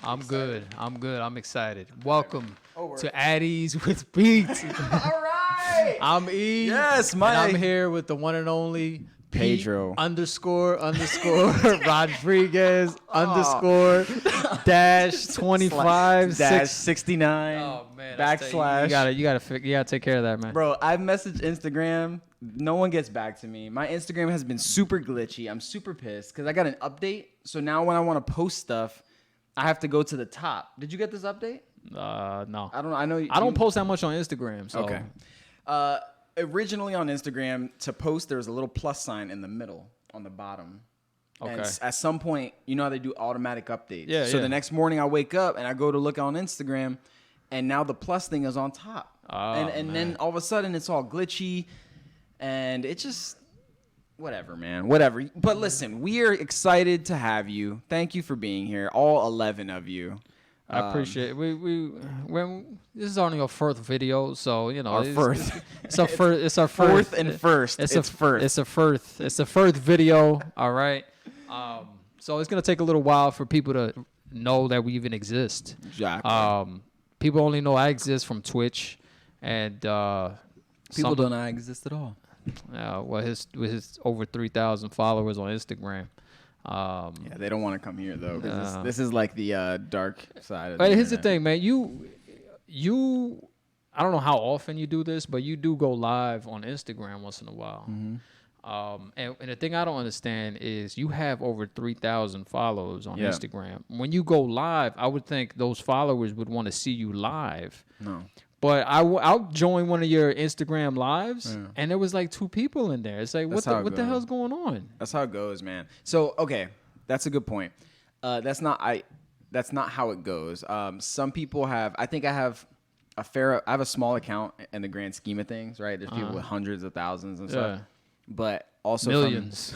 I'm good. I'm good. I'm excited. Welcome Oh, to Addies with Beats. All right. I'm E. Yes, and I'm Mike. here with the one and only Pedro. Pete__ Rodriguez _ _25 dash 69. Oh man, backslash. You gotta take care of that, man. Bro, I've messaged Instagram. No one gets back to me. My Instagram has been super glitchy. I'm super pissed because I got an update. So now when I want to post stuff, I have to go to the top. Did you get this update? No. I don't know. I know. I don't post that much on Instagram. So. Okay. Originally on Instagram, to post, there was a little plus sign in the middle on the bottom. Okay. And at some point, you know how they do automatic updates. Yeah, so yeah. the next morning I wake up and I go to look on Instagram, and now the plus thing is on top. Oh, and then all of a sudden it's all glitchy, and it just whatever, man. Whatever. But listen, we are excited to have you. Thank you for being here, all 11 of you. I appreciate it. When this is only our fourth video, so you know it's our first. It's our fourth and first. It's a first video. All right. So it's gonna take a little while for people to know that we even exist. Exactly. People only know I exist from Twitch, and people don't know I exist at all. With his over 3,000 followers on Instagram. Yeah, they don't want to come here though, because this is like the dark side of But the here's the internet. thing, man. You, I don't know how often you do this, but you do go live on Instagram once in a while. Mm-hmm. And the thing I don't understand is you have over 3,000 followers on Yeah. Instagram. When you go live, I would think those followers would want to see you live. No. But I'll join one of your Instagram lives, Yeah. and there was like 2 people in there. It's like, That's how it what the goes. hell's going on? That's how it goes, man. So okay, that's a good point. That's not how it goes. Some people have. I think I have a small account in the grand scheme of things, right? There's people with hundreds of thousands and stuff, Yeah. but also Millions.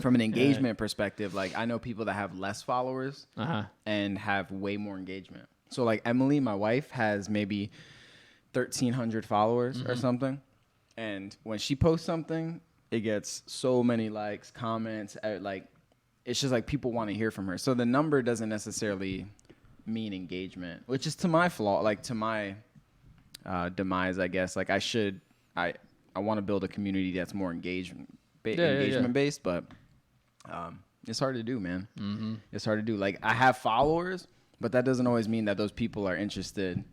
from an engagement perspective, like I know people that have less followers Uh-huh. and have way more engagement. So like Emily, my wife, has maybe 1,300 followers or something, and when she posts something, it gets so many likes, comments, like it's just like people want to hear from her. So the number doesn't necessarily mean engagement, which is to my flaw, like to my demise, I guess. Like I want to build a community that's more engagement based, but it's hard to do, man. Mm-hmm. It's hard to do. Like I have followers, but that doesn't always mean that those people are interested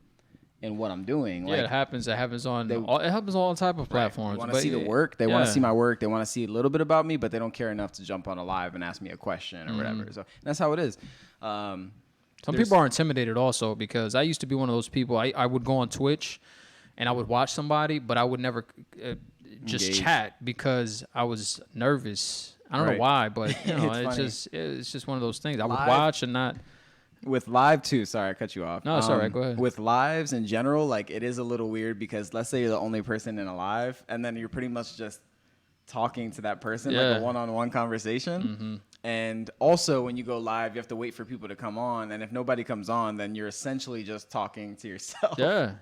in what I'm doing. Yeah, like, it happens. It happens on all type of platforms. They want to see the work. They want to see my work. They want to see a little bit about me, but they don't care enough to jump on a live and ask me a question or whatever. So that's how it is. Some people are intimidated also, because I used to be one of those people. I would go on Twitch and I would watch somebody, but I would never just Engage. chat because I was nervous. I don't know Right. why, but you know, It's it's just one of those things. I would Live- watch and not. With live too, sorry, I cut you off. No, it's all right, go ahead. With lives in general, like it is a little weird because let's say you're the only person in a live, and then you're pretty much just talking to that person, like Yeah. a one-on-one conversation. And also, when you go live, you have to wait for people to come on, and if nobody comes on, then you're essentially just talking to yourself. Yeah,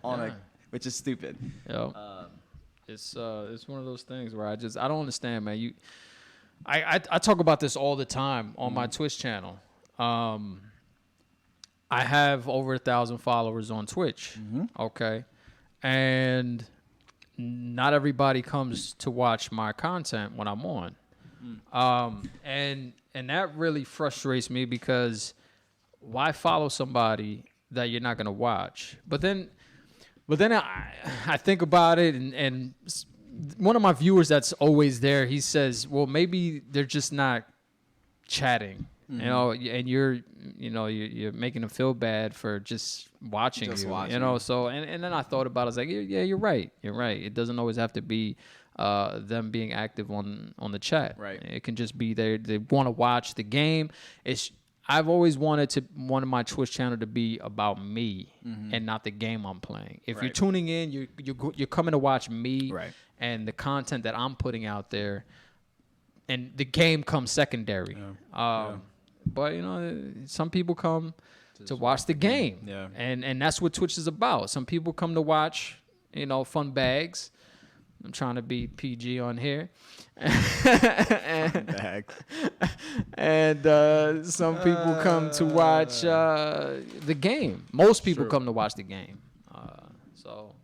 Which is stupid. You know, it's one of those things where I don't understand, man. I talk about this all the time on my Twitch channel. I have over 1,000 followers on Twitch. Okay. And not everybody comes to watch my content when I'm on. And that really frustrates me, because why follow somebody that you're not going to watch? But then I think about it, and one of my viewers that's always there, he says, well, maybe they're just not chatting. You know, and you're making them feel bad for just watching you. You know, so and then I thought about it. I was like, yeah, you're right. You're right. It doesn't always have to be them being active on the chat. Right. It can just be they want to watch the game. I've always wanted my Twitch channel to be about me and not the game I'm playing. If you're tuning in, you're coming to watch me and the content that I'm putting out there, and the game comes secondary. But you know, some people come to watch the game, and that's what Twitch is about. Some people come to watch, you know, fun bags, I'm trying to be PG on here. and some people come to watch the game. Most people come to watch the game. So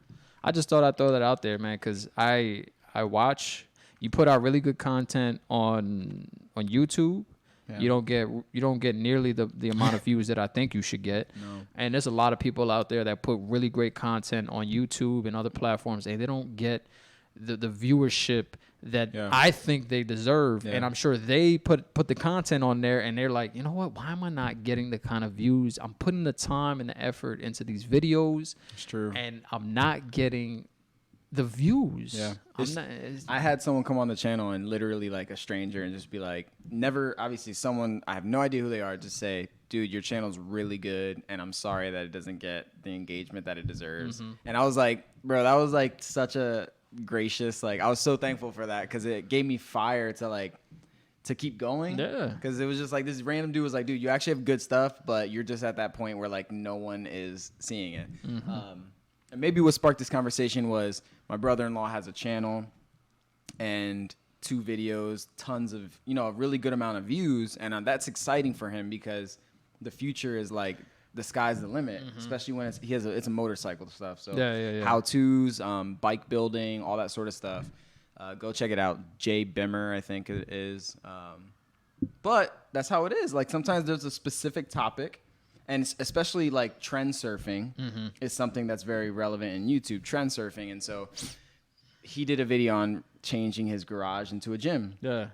I just thought I'd throw that out there, man, because I watch. You put out really good content on YouTube. Yeah. You don't get nearly the amount of views that I think you should get. No. And there's a lot of people out there that put really great content on YouTube and other platforms, and they don't get the viewership that I think they deserve. Yeah. And I'm sure they put the content on there, and they're like, you know what? Why am I not getting the kind of views? I'm putting the time and the effort into these videos. It's true. And I'm not getting the views. Yeah. I had someone come on the channel and literally like a stranger and just be like, obviously someone, I have no idea who they are, just say, dude, your channel's really good and I'm sorry that it doesn't get the engagement that it deserves. Mm-hmm. And I was like, bro, that was like such a gracious, like I was so thankful for that because it gave me fire to keep going. Yeah. Because it was just like this random dude was like, dude, you actually have good stuff, but you're just at that point where like no one is seeing it. Mm-hmm. And maybe what sparked this conversation was my brother-in-law has a channel and 2 videos, tons of, a really good amount of views. And that's exciting for him because the future is like the sky's the limit, especially when it's a motorcycle stuff. So how-tos, bike building, all that sort of stuff. Go check it out. Jay Bimmer, I think it is. But that's how it is. Like sometimes there's a specific topic. And especially like trend surfing is something that's very relevant in YouTube, trend surfing. And so he did a video on changing his garage into a gym. Yeah.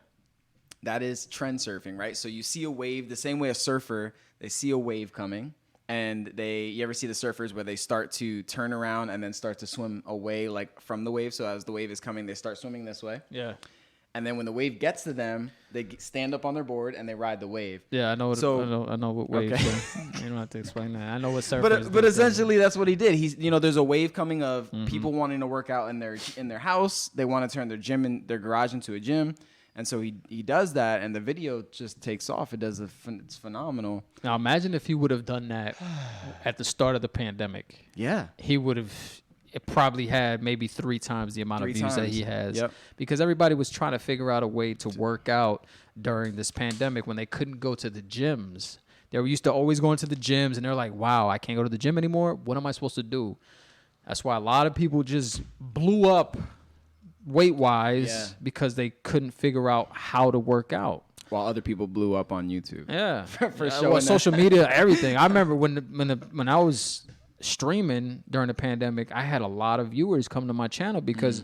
That is trend surfing, right? So you see a wave the same way a surfer, they see a wave coming and you ever see the surfers where they start to turn around and then start to swim away like from the wave. So as the wave is coming, they start swimming this way. Yeah. And then when the wave gets to them, they stand up on their board and they ride the wave. Yeah, I know. I know what wave. Okay. You don't have to explain that. I know what surfers. But essentially, that's what he did. He's there's a wave coming of people wanting to work out in their house. They want to turn their garage into a gym, and so he does that, and the video just takes off. It's phenomenal. Now imagine if he would have done that at the start of the pandemic. Yeah, he would have. It probably had maybe 3 times the amount of views that he has because everybody was trying to figure out a way to work out during this pandemic when they couldn't go to the gyms. They were used to always going to the gyms and they're like, wow, I can't go to the gym anymore. What am I supposed to do? That's why a lot of people just blew up weight-wise because they couldn't figure out how to work out. While other people blew up on YouTube. Yeah. for showing social media, everything. I remember when I was streaming during the pandemic, I had a lot of viewers come to my channel because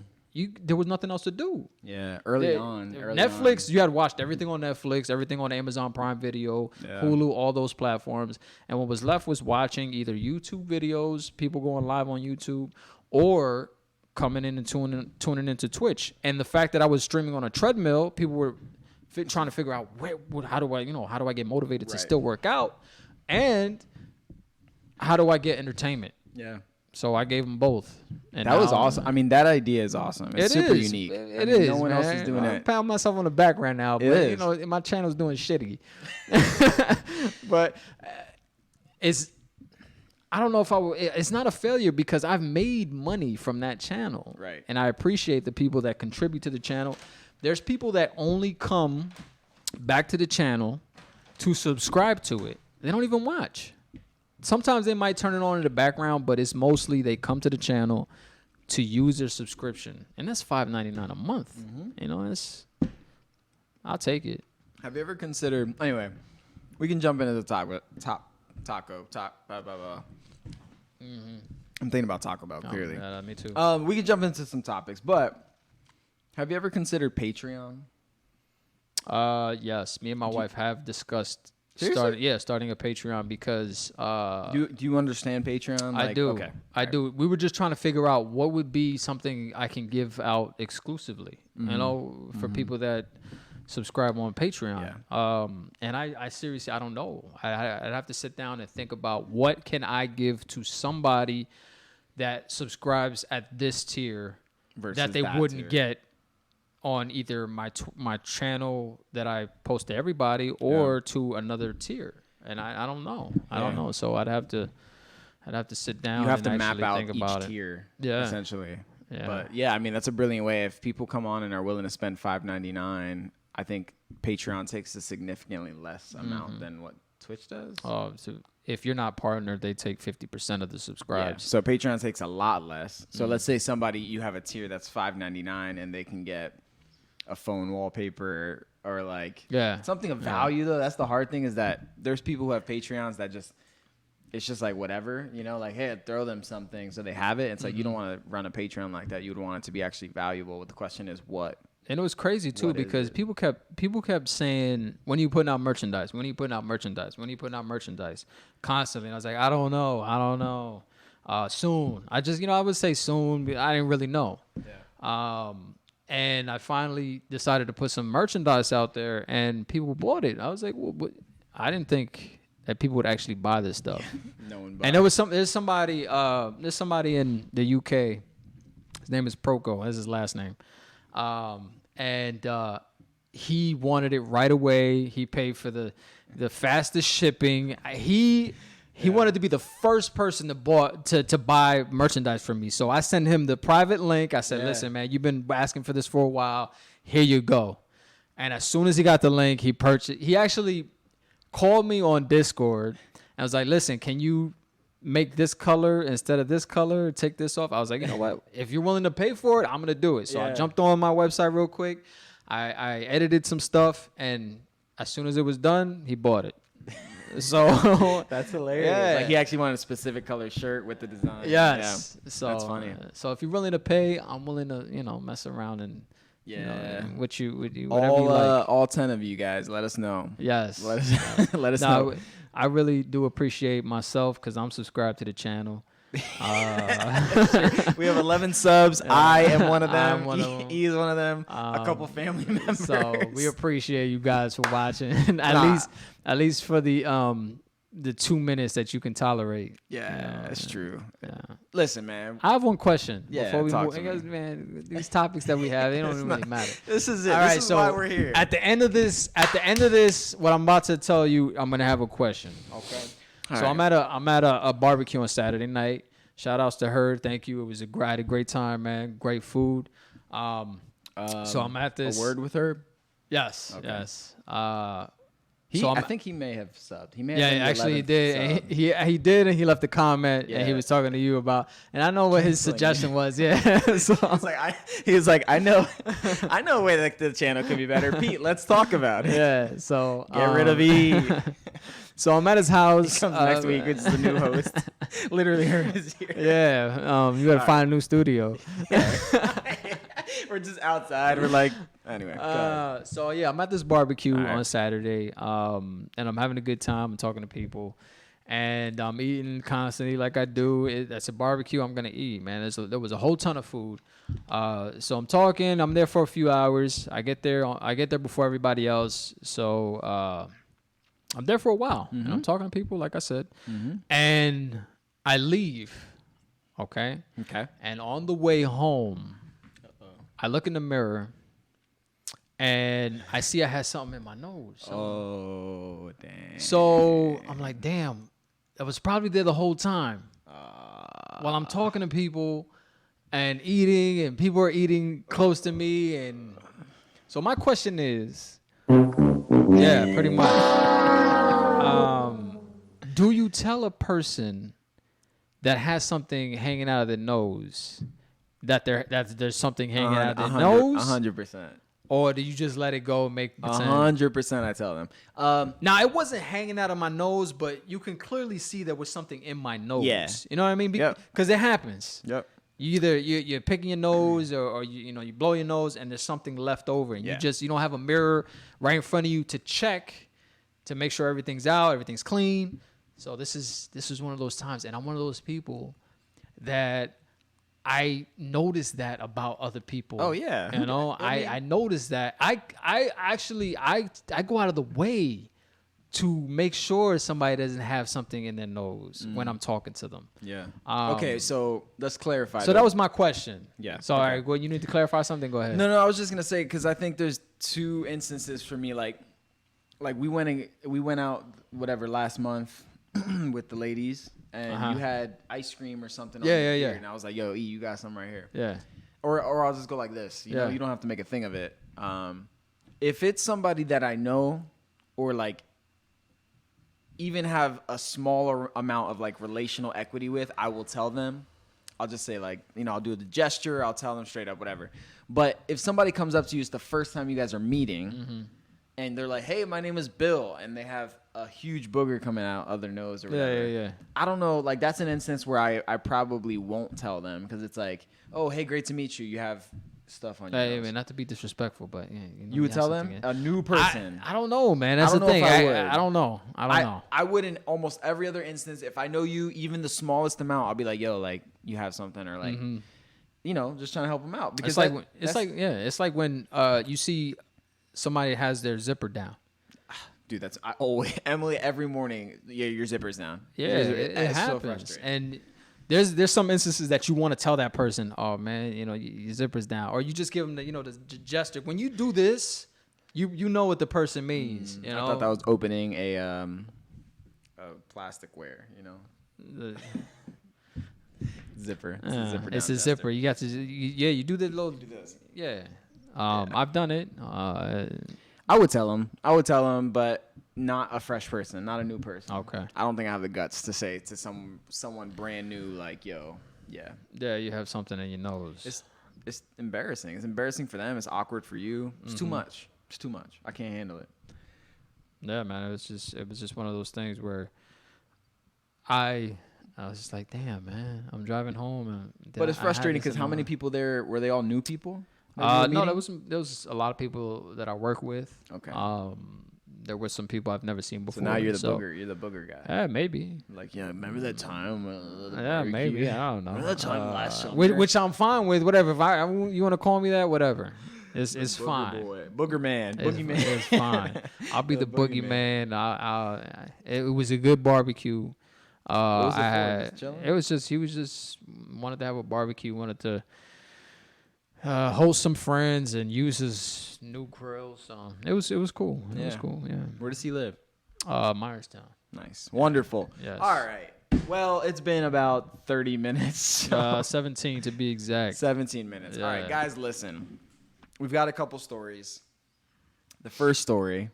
there was nothing else to do. Yeah, early on. Netflix, you had watched everything on Netflix, everything on Amazon Prime Video, Hulu, all those platforms. And what was left was watching either YouTube videos, people going live on YouTube, or coming in and tuning into Twitch. And the fact that I was streaming on a treadmill, people were trying to figure out how do I get motivated to still work out, and how do I get entertainment? Yeah. So I gave them both. And that was awesome. I mean, that idea is awesome. It's super unique. It is. No one else is doing it. I'm patting myself on the back right now, but my channel's doing shitty. But I don't know if it's not a failure because I've made money from that channel. Right. And I appreciate the people that contribute to the channel. There's people that only come back to the channel to subscribe to it. They don't even watch. Sometimes they might turn it on in the background, but it's mostly they come to the channel to use their subscription, and that's $5.99 a month. I'll take it. Have you ever considered? Anyway, we can jump into the taco. I'm thinking about Taco Bell. Clearly, me too. We can jump into some topics, but have you ever considered Patreon? Yes, me and my wife have discussed. Starting a Patreon because do you understand Patreon? I do. Okay. I do. We were just trying to figure out what would be something I can give out exclusively, for people that subscribe on Patreon. Yeah. And I seriously, I don't know. I'd have to sit down and think about what can I give to somebody that subscribes at this tier that they wouldn't get on either my channel that I post to everybody or to another tier, and I don't know. I don't know. So I'd have to sit down. You have and to map out think about each tier, Yeah, essentially. Yeah. But yeah, I mean that's a brilliant way. If people come on and are willing to spend $5.99, I think Patreon takes a significantly less amount than what Twitch does. So if you're not partnered, they take 50% of the Yeah. subscribes. So Patreon takes a lot less. So let's say you have a tier that's $5.99 and they can get a phone wallpaper or like something of value though. That's the hard thing is that there's people who have Patreons that it's just like whatever, like, hey, throw them something so they have it. It's like you don't want to run a Patreon like that. You would want it to be actually valuable. But the question is what? And it was crazy too because people kept saying, when you putting out merchandise, constantly. And I was like, I don't know. Soon. I would say soon, but I didn't really know. Yeah. And I finally decided to put some merchandise out there, and people bought it. I was like, well, I didn't think that people would actually buy this stuff. No one. And there's somebody in the UK. His name is Proko. That's his last name. And he wanted it right away. He paid for the fastest shipping. He wanted to be the first person to buy merchandise from me. So I sent him the private link. I said, listen, man, you've been asking for this for a while. Here you go. And as soon as he got the link, he purchased. He actually called me on Discord. And I was like, listen, can you make this color instead of this color? Take this off. I was like, you know what? If you're willing to pay for it, I'm going to do it. So I jumped on my website real quick. I edited some stuff. And as soon as it was done, he bought it. So that's hilarious. Yeah. Like he actually wanted a specific color shirt with the design. Yes. Yeah. So that's funny. So if you're willing to pay, I'm willing to, mess around and what you whatever all, you like. All 10 of you guys, let us know. Yes. Let us know. I really do appreciate myself because I'm subscribed to the channel. We have 11 subs. I am one of them. He is one of them. A couple family members. So we appreciate you guys for watching. at least for the 2 minutes that you can tolerate. Yeah, that's true. Yeah. Listen, man. I have one question before we move. Because, man, these topics that we have, they don't really matter. This is it. All this right, is so why we're here. At the end of this, what I'm about to tell you, I'm gonna have a question. Okay. I'm at a barbecue on Saturday night. Shout outs to her. Thank you. It was I had a great time, man. Great food. So I'm at this. A word with her? Yes. Okay. Yes. I think he may have subbed. He may have actually he did. He did, and he left a comment, and he was talking to you about. And I know what his suggestion was. Yeah. So he was like, I know a way that the channel could be better. Pete, let's talk about it. Yeah. So get rid of E. So I'm at his house. He comes next week. It's the new host. Literally, her is here. Yeah. You gotta find a new studio. We're just outside. We're like, anyway. So yeah, I'm at this barbecue on Saturday, and I'm having a good time. I'm talking to people, and I'm eating constantly like I do. That's a barbecue. I'm gonna eat, man. There was a whole ton of food. So I'm talking. I'm there for a few hours. I get there before everybody else. So I'm there for a while, and I'm talking to people, like I said, and I leave. Okay. And on the way home, I look in the mirror, and I see I had something in my nose. Oh, damn. So I'm like, damn, that was probably there the whole time. While I'm talking to people and eating, and people are eating close to me. And so my question is, yeah, pretty much. Do you tell a person that has something hanging out of their nose that there's something hanging out of their nose? 100%. Or do you just let it go and make 100%? I tell them. Now it wasn't hanging out of my nose, but you can clearly see there was something in my nose. Yeah. You know what I mean? Because it happens. Yep. You're picking your nose, or you blow your nose, and there's something left over, and you don't have a mirror right in front of you to check to make sure everything's out, everything's clean. So this is one of those times, and I'm one of those people that I notice that about other people. Oh yeah. I notice that. I actually go out of the way to make sure somebody doesn't have something in their nose when I'm talking to them. Yeah. Okay, so let's clarify. So that was my question. Yeah. So all right, well, you need to clarify something. Go ahead. No, I was just gonna say, because I think there's two instances for me. Like we went out whatever last month with the ladies, and you had ice cream or something. Yeah. And I was like, yo, E, you got something right here. Yeah. or I'll just go like this. You know, you don't have to make a thing of it. If it's somebody that I know, or like even have a smaller amount of like relational equity with, I will tell them. I'll just say like, you know, I'll do the gesture. I'll tell them straight up, whatever. But if somebody comes up to you, it's the first time you guys are meeting, and they're like, "Hey, my name is Bill," and they have a huge booger coming out of their nose or whatever. Yeah. I don't know. Like that's an instance where I probably won't tell them because it's like, "Oh, hey, great to meet you. You have stuff on your Hey, nose." man, not to be disrespectful, but yeah, You would tell them? A new person. I don't know, man. That's I the don't know thing. if I would. I don't know. I don't know. I would in almost every other instance, if I know you, even the smallest amount, I'll be like, "Yo, like you have something," or like, you know, just trying to help them out. Because it's like when you see somebody has their zipper down. dude, I always Emily every morning. Yeah, your zipper's down. Yeah, it it's so happens. frustrating. And there's some instances that you want to tell that person, "Oh man, you know, your zipper's down," or you just give them the, you know, the gesture. When you do this, you know what the person means. You know, I thought that was opening a plasticware. You know. Zipper. It's a zipper. It's a zipper. You got to, you do the little. Yeah. I've done it. I would tell them, but not a fresh person, not a new person. Okay. I don't think I have the guts to say to someone brand new like, "Yo, yeah." Yeah, you have something in your nose. It's embarrassing. It's embarrassing for them. It's awkward for you. It's too much. It's too much. I can't handle it. Yeah, man. It was just one of those things where I was just like, damn, man, I'm driving home, and but it's frustrating because how many people there were? They all new people? No, there was a lot of people that I work with. Okay. There were some people I've never seen before. So now you're the booger. You're the booger guy. Yeah, maybe. Like, yeah, remember that time? Yeah, maybe. I don't know. Remember that time last summer? Which I'm fine with. Whatever. If you want to call me that, whatever. It's fine. Booger man. Boogie man. It's fine. I'll be the boogie man. It was a good barbecue. What was it for? Just chilling? It was just, he was just wanted to have a barbecue, wanted to host some friends and use his new grill. So it was cool. It was cool. Yeah. Where does he live? Myerstown. Nice. Wonderful. Yes. All right. Well, it's been about 30 minutes. 17 to be exact. 17 minutes. Yeah. All right, guys, listen. We've got a couple stories. The first story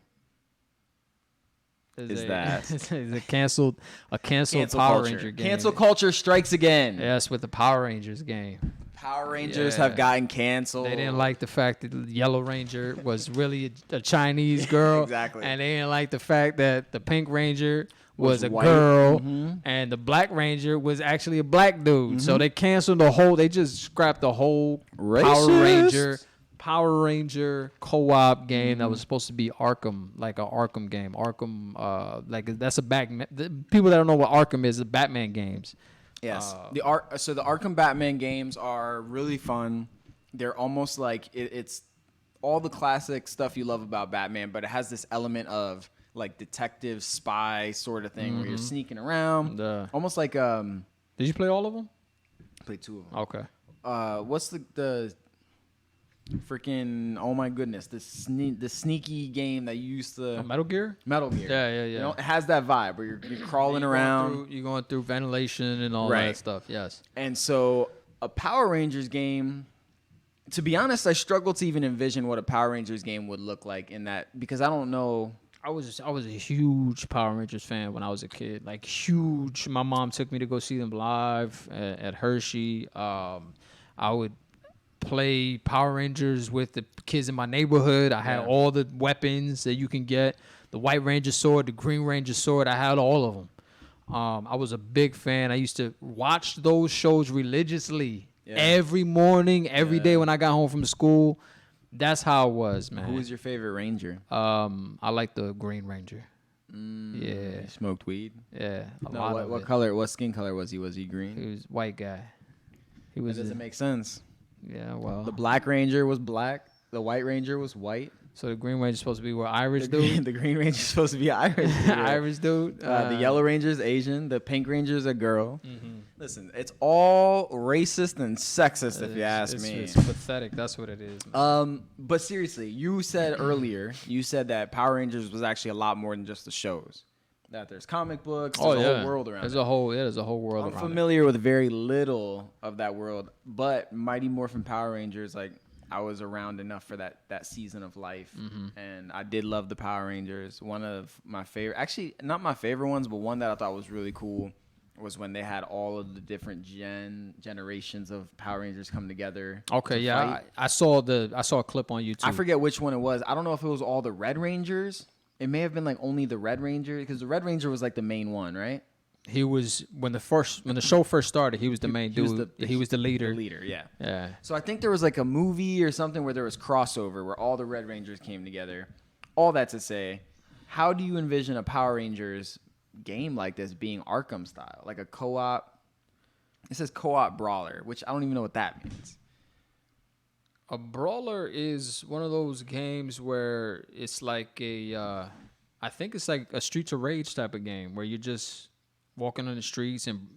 is that is a canceled Power culture. Ranger game. Cancel culture strikes again. Yes, with the Power Rangers game. Power Rangers have gotten canceled. They didn't like the fact that the Yellow Ranger was really a Chinese girl. Exactly. And they didn't like the fact that the Pink Ranger was a white. girl, and the Black Ranger was actually a black dude. So they canceled they just scrapped the whole Racist. Power Ranger co-op game that was supposed to be Arkham, like an Arkham game. Arkham, like that's a Batman. People that don't know what Arkham is, the Batman games. Yes. So the Arkham Batman games are really fun. They're almost like it's all the classic stuff you love about Batman, but it has this element of like detective spy sort of thing where you're sneaking around. Almost like Did you play all of them? Play 2 of them. Okay. What's the freaking, oh my goodness, the sneaky game that you used to Metal Gear? Metal Gear. Yeah. You know, it has that vibe where you're crawling around. You're going through ventilation and all that stuff. Yes. And so a Power Rangers game, to be honest, I struggle to even envision what a Power Rangers game would look like in that, because I don't know. I was a huge Power Rangers fan when I was a kid, like huge. My mom took me to go see them live at Hershey. I would play Power Rangers with the kids in my neighborhood. I had all the weapons that you can get. The White Ranger sword, the Green Ranger sword. I had all of them. I was a big fan. I used to watch those shows religiously every morning, every day when I got home from school. That's how it was, man. Who was your favorite Ranger? I like the Green Ranger. Yeah. Smoked weed? Yeah. What color, what skin color was he? Was he green? He was white guy. That doesn't make sense. Yeah, well. The Black Ranger was black. The White Ranger was white. So the Green Ranger's supposed to be Irish dude? The Green Ranger's supposed to be Irish. Irish dude. The Yellow Ranger's Asian. The Pink Ranger's a girl. Listen, it's all racist and sexist if you ask me. It's pathetic. That's what it is. But seriously, you said earlier, that Power Rangers was actually a lot more than just the shows. that there's comic books. Oh, There's a yeah. whole world around There's it. a whole world I'm around it. familiar with very little of that world, but Mighty Morphin Power Rangers, like I was around enough for that season of life, and I did love the Power Rangers. One of my favorite, actually not my favorite ones, but one that I thought was really cool was when they had all of the different generations of Power Rangers come together. Okay, to yeah, fight. I saw a clip on YouTube. I forget which one it was. I don't know if it was all the Red Rangers. It may have been like only the Red Ranger, because the Red Ranger was like the main one, right? He was when the show first started. He was the main dude. He was the leader. The leader, yeah. Yeah. So I think there was like a movie or something where there was crossover where all the Red Rangers came together. All that to say, how do you envision a Power Rangers game like this being Arkham style, like a co-op? It says co-op brawler, which I don't even know what that means. A brawler is one of those games where it's like I think it's like a Streets of Rage type of game where you're just walking on the streets and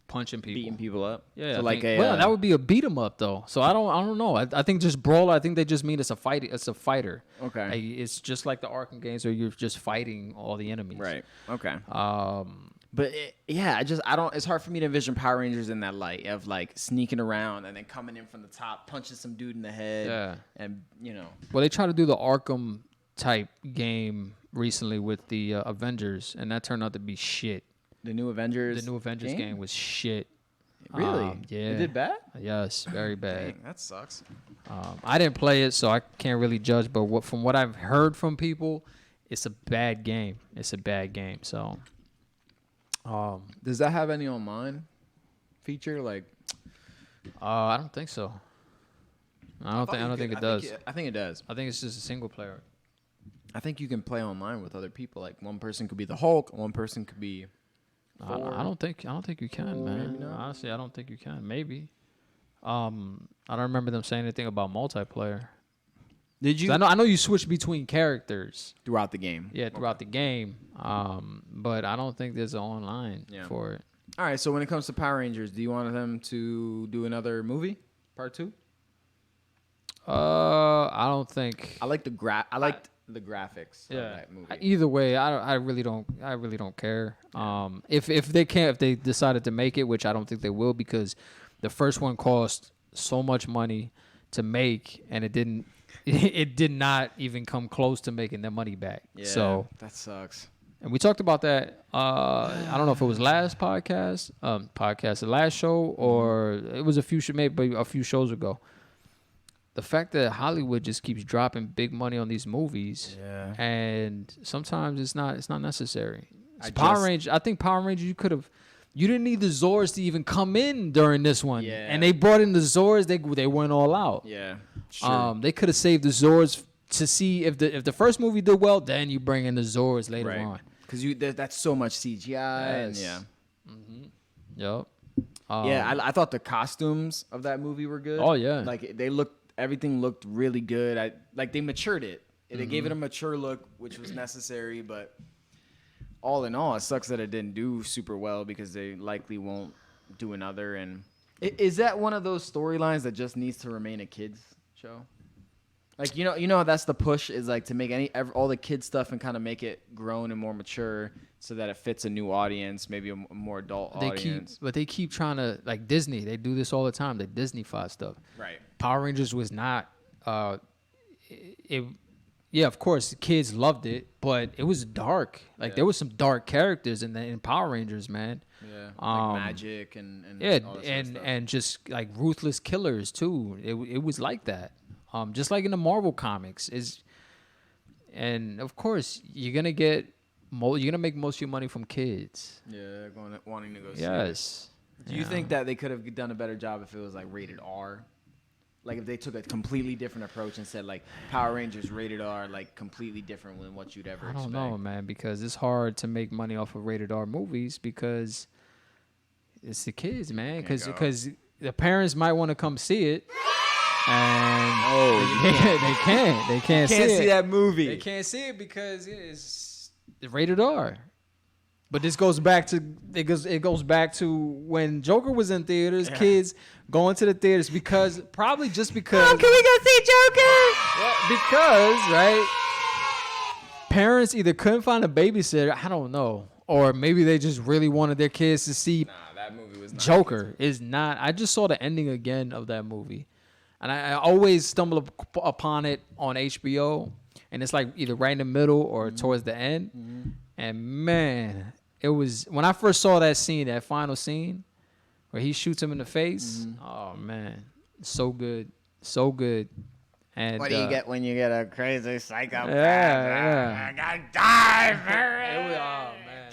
punching people, Beating people up. Yeah, So like that would be a beat 'em up though. So I don't know. I think just brawler. I think they just mean it's a fight. It's a fighter. Okay. Like, it's just like the Arkham games where you're just fighting all the enemies. Right. Okay. Um. But I don't. It's hard for me to envision Power Rangers in that light of like sneaking around and then coming in from the top, punching some dude in the head. Yeah. And Well, they tried to do the Arkham type game recently with the Avengers, and that turned out to be shit. the new Avengers. The new Avengers game was shit. Really? Yeah. It did bad. Yes, very bad. Dang, that sucks. I didn't play it, so I can't really judge. But from what I've heard from people, it's a bad game. It's a bad game. So, Does that have any online feature? Like, I don't think so. I don't think it does. I think it does. I think it's just a single player. I think you can play online with other people. Like one person could be the Hulk, one person could be. I don't think you can, man. Maybe not. Honestly, I don't think you can. Maybe. I don't remember them saying anything about multiplayer. Did you? I know you switch between characters. Throughout the game. Yeah, throughout the game. But I don't think there's an online for it. All right. So when it comes to Power Rangers, do you want them to do another movie, part 2? I don't think. I like the graphics of that movie. Either way, I really don't care. If they decided to make it, which I don't think they will, because the first one cost so much money to make, and it did not even come close to making their money back. Yeah, So that sucks. and we talked about that. I don't know if it was last the last show, or it was a few shows ago. The fact that Hollywood just keeps dropping big money on these movies, and sometimes it's not necessary. I think Power Rangers, you didn't need the Zords to even come in during this one, and they brought in the Zords. They went all out. Yeah, sure. They could have saved the Zords to see if the first movie did well, then you bring in the Zords later on. Because that's so much CGI. Yes. And Yep. I thought the costumes of that movie were good. Oh, yeah. Like everything looked really good. They matured it. They gave it a mature look, which was necessary. But all in all, it sucks that it didn't do super well, because they likely won't do another. And is that one of those storylines that just needs to remain a kids show? Like, you know, that's the push, is like to make all the kid stuff and kind of make it grown and more mature, so that it fits a new audience, maybe a more adult audience. They keep trying to, like Disney. They do this all the time. They Disney-fy stuff. Right. Power Rangers was not. Yeah, of course, kids loved it, but it was dark. Like there was some dark characters in Power Rangers, man. Yeah. Like magic and all that sort of stuff. and just like ruthless killers too. It was like that. Just like in the Marvel comics and of course you're gonna make most of your money from kids. Yeah, wanting to go see it. Yes. Do you think that they could have done a better job if it was like rated R? Like if they took a completely different approach and said like Power Rangers rated R, like completely different than what you'd ever expect. I don't know, man, because it's hard to make money off of rated R movies because it's the kids, man. Because the parents might want to come see it, and they can't see that movie. They can't see it because it's rated R. But this goes back to when Joker was in theaters, kids going to the theaters because can we go see Joker? Well, because parents either couldn't find a babysitter, I don't know, or maybe they just really wanted their kids to see Nah, that movie was not Joker. Is not. I just saw the ending again of that movie, and I always stumble upon it on HBO, and it's like either right in the middle or towards the end. And man, it was when I first saw that scene, that final scene where he shoots him in the face. Oh man, so good, so good. And What do you get when you get a crazy psychopath? Yeah. I gotta die, It was, Barry. oh man,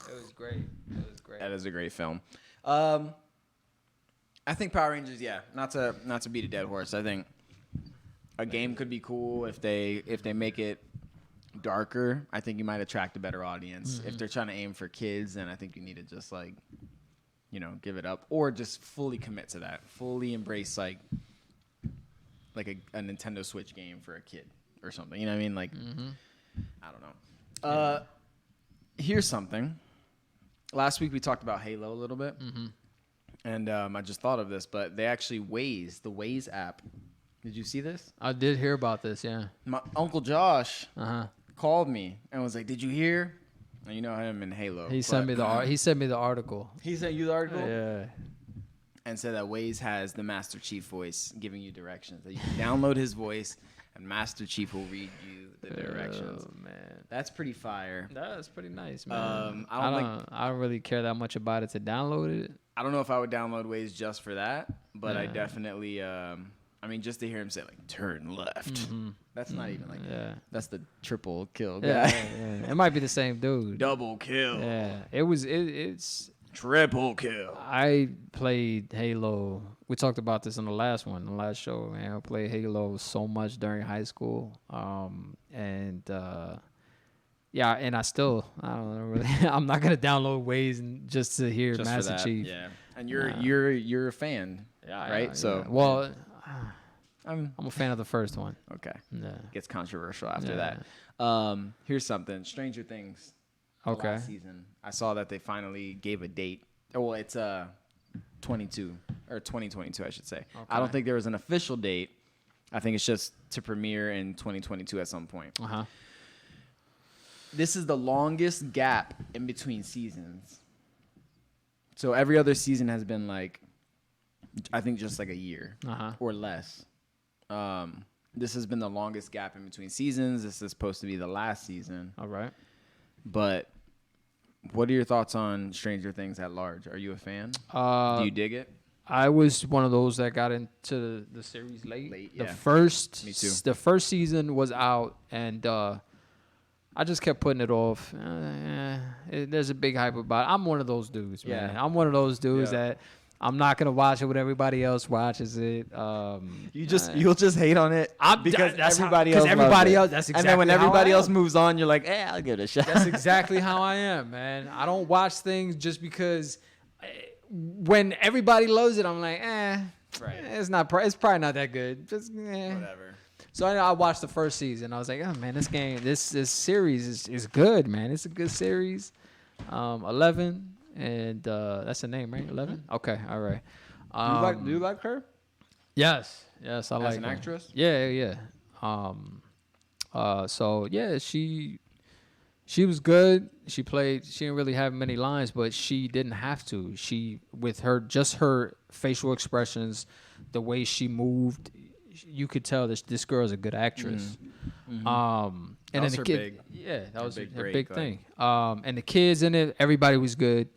it was great. It was great. That is a great film. I think Power Rangers. Yeah, not to beat a dead horse. I think a game could be cool if they make it darker. I think you might attract a better audience. If they're trying to aim for kids, then I think you need to just like, give it up or just fully commit to that. Fully embrace like a Nintendo Switch game for a kid or something. You know what I mean? Like, I don't know. Here's something. Last week we talked about Halo a little bit, and I just thought of this, but they actually the Waze app. Did you see this? I did hear about this. Yeah. My Uncle Josh Uh-huh. called me and was like, "Did you hear?" And you know him in Halo. He sent me the article. He sent you the article. Yeah. And said that Waze has the Master Chief voice giving you directions. That you can download his voice, and Master Chief will read you the directions. Oh man, That's pretty fire. that's pretty nice, man. I don't really care that much about it to download it. I don't know if I would download Waze just for that, but I definitely. Just to hear him say like "turn left," that's not even like that's the triple kill guy. Yeah. It might be the same dude. Double kill. Yeah, it's. Triple kill. I played Halo. We talked about this in the last show, man. I played Halo so much during high school. And I still, I don't know, really. I'm not gonna download Waze and just to hear Just Master for that, Chief. yeah. And you're a fan, right? Yeah. So Well, I'm I'm a fan of the first one. okay. Yeah. Gets controversial after Yeah. that. Here's something. Stranger Things. Okay. Last season, I saw that they finally gave a date. Oh, well, it's 22 or 2022, I should say. I don't think there was an official date. I think it's just to premiere in 2022 at some point. Uh-huh. This is the longest gap in between seasons. So every other season has been like, I think just like a year or less. This has been the longest gap in between seasons. This is supposed to be the last season. All right. But what are your thoughts on Stranger Things at large? Are you a fan? Do you dig it? I was one of those that got into the series late. Yeah. The first, Me too. The first season was out, and I just kept putting it off. There's a big hype about it. I'm one of those dudes, man. Yeah. I'm one of those dudes that I'm not gonna watch it when everybody else watches it. You'll just hate on it because everybody else. That's exactly. And then when how everybody I else am. moves on, you're like, I'll give it a shot. That's exactly how I am, man. I don't watch things just because when everybody loves it, I'm like, Right. it's probably not that good. Just Whatever. So I watched the first season. I was like, oh man, this series is good, man. It's a good series. 11, and that's the name, right? 11. Okay, all right. Do you like her? Yes, I like As an her. actress? Yeah. So yeah, she was good. She didn't really have many lines, but she didn't have to. With her facial expressions, the way she moved, you could tell this girl is a good actress. And That then was the her kid, big- yeah, that was big her break, big like- thing. And the kids in it, everybody was good.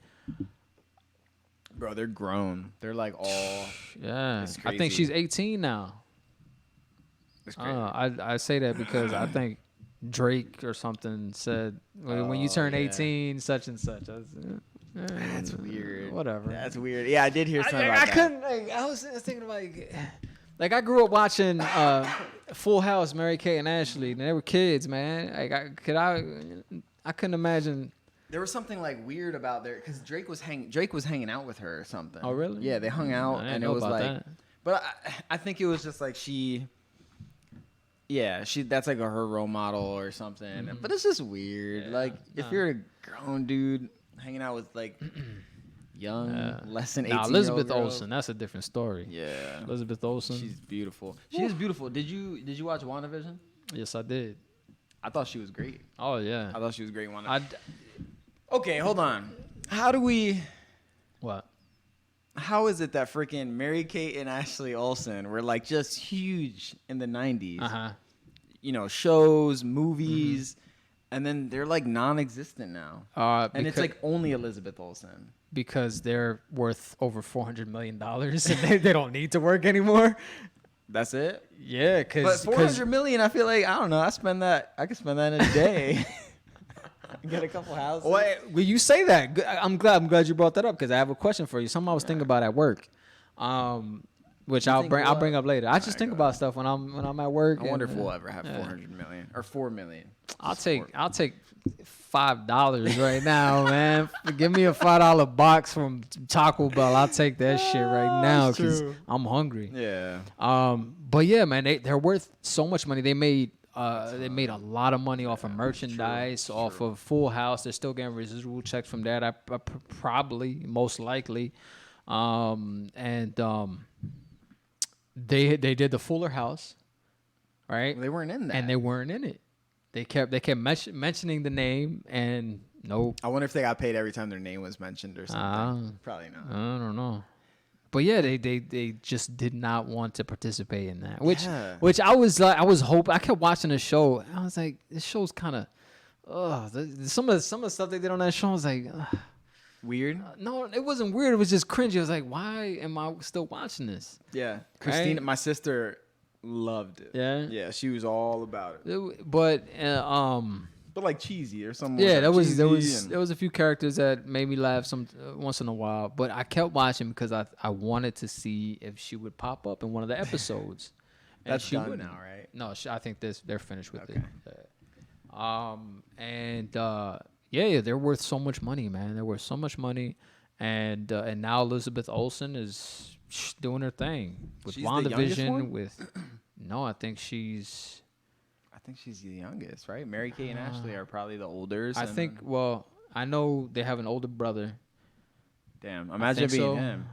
Bro, they're grown. They're like all. Yeah, It's I think crazy. she's 18 now. It's crazy. I say that because I think Drake or something said when you turn yeah. 18, such and such. That's weird. Whatever. That's weird. Yeah, I did hear something about I that. couldn't. I was thinking like I grew up watching Full House, Mary Kate and Ashley, and they were kids, man. I couldn't imagine. There was something like weird about there because Drake was hanging out with her or something. Oh, really? Yeah, they hung out I didn't and it know was about like. that. But I think it was just like she. Yeah, that's like her role model or something. But it's just weird. Yeah, like if you're a grown dude hanging out with like young, less than 18 Elizabeth girl. Olsen, that's a different story. Yeah, Elizabeth Olsen. she's beautiful. She is beautiful. Did you watch WandaVision? Yes, I did. I thought she was great. Oh yeah. I thought she was great. in WandaVision. Okay, hold on. What? How is it that freaking Mary-Kate and Ashley Olsen were like just huge in the 90s? Uh-huh. You know, shows, movies, and then they're like non-existent now. And it's like only Elizabeth Olsen. Because they're worth over $400 million and they don't need to work anymore. That's it? Yeah, But because 400 million, I feel like, I don't know, I could spend that in a day. Get a couple houses. Well, you say that. I'm glad you brought that up because I have a question for you. Something I was thinking about at work, which I'll bring up later. I just think about stuff when I'm at work. I wonder if we'll ever have 400 million or 4 million. I'll take $5 right now, man. Give me a $5 box from Taco Bell. I'll take that shit right now because I'm hungry. Yeah. But yeah, man, they're worth so much money. They made a lot of money off of merchandise, off of Full House. They're still getting residual checks from that. I probably, most likely, they did the Fuller House, right? Well, they weren't in that, and they weren't in it. They kept mentioning the name, and nope. I wonder if they got paid every time their name was mentioned or something. Probably not. I don't know. But yeah, they just did not want to participate in that. Which I was hoping. I kept watching the show. I was like, this show's kind of, some of the stuff they did on that show was like, weird. No, it wasn't weird. It was just cringy. I was like, why am I still watching this? Yeah, Christina, my sister, loved it. Yeah, she was all about it. But like cheesy or something. Yeah, there was a few characters that made me laugh once in a while. But I kept watching because I wanted to see if she would pop up in one of the episodes. That's done now, right? No, I think they're finished with it. Yeah, they're worth so much money, man. They're worth so much money, and now Elizabeth Olsen is doing her thing with WandaVision. No, I think she's the youngest, right? Mary-Kate and Ashley are probably the oldest. I think. Well, I know they have an older brother. Damn, imagine being him.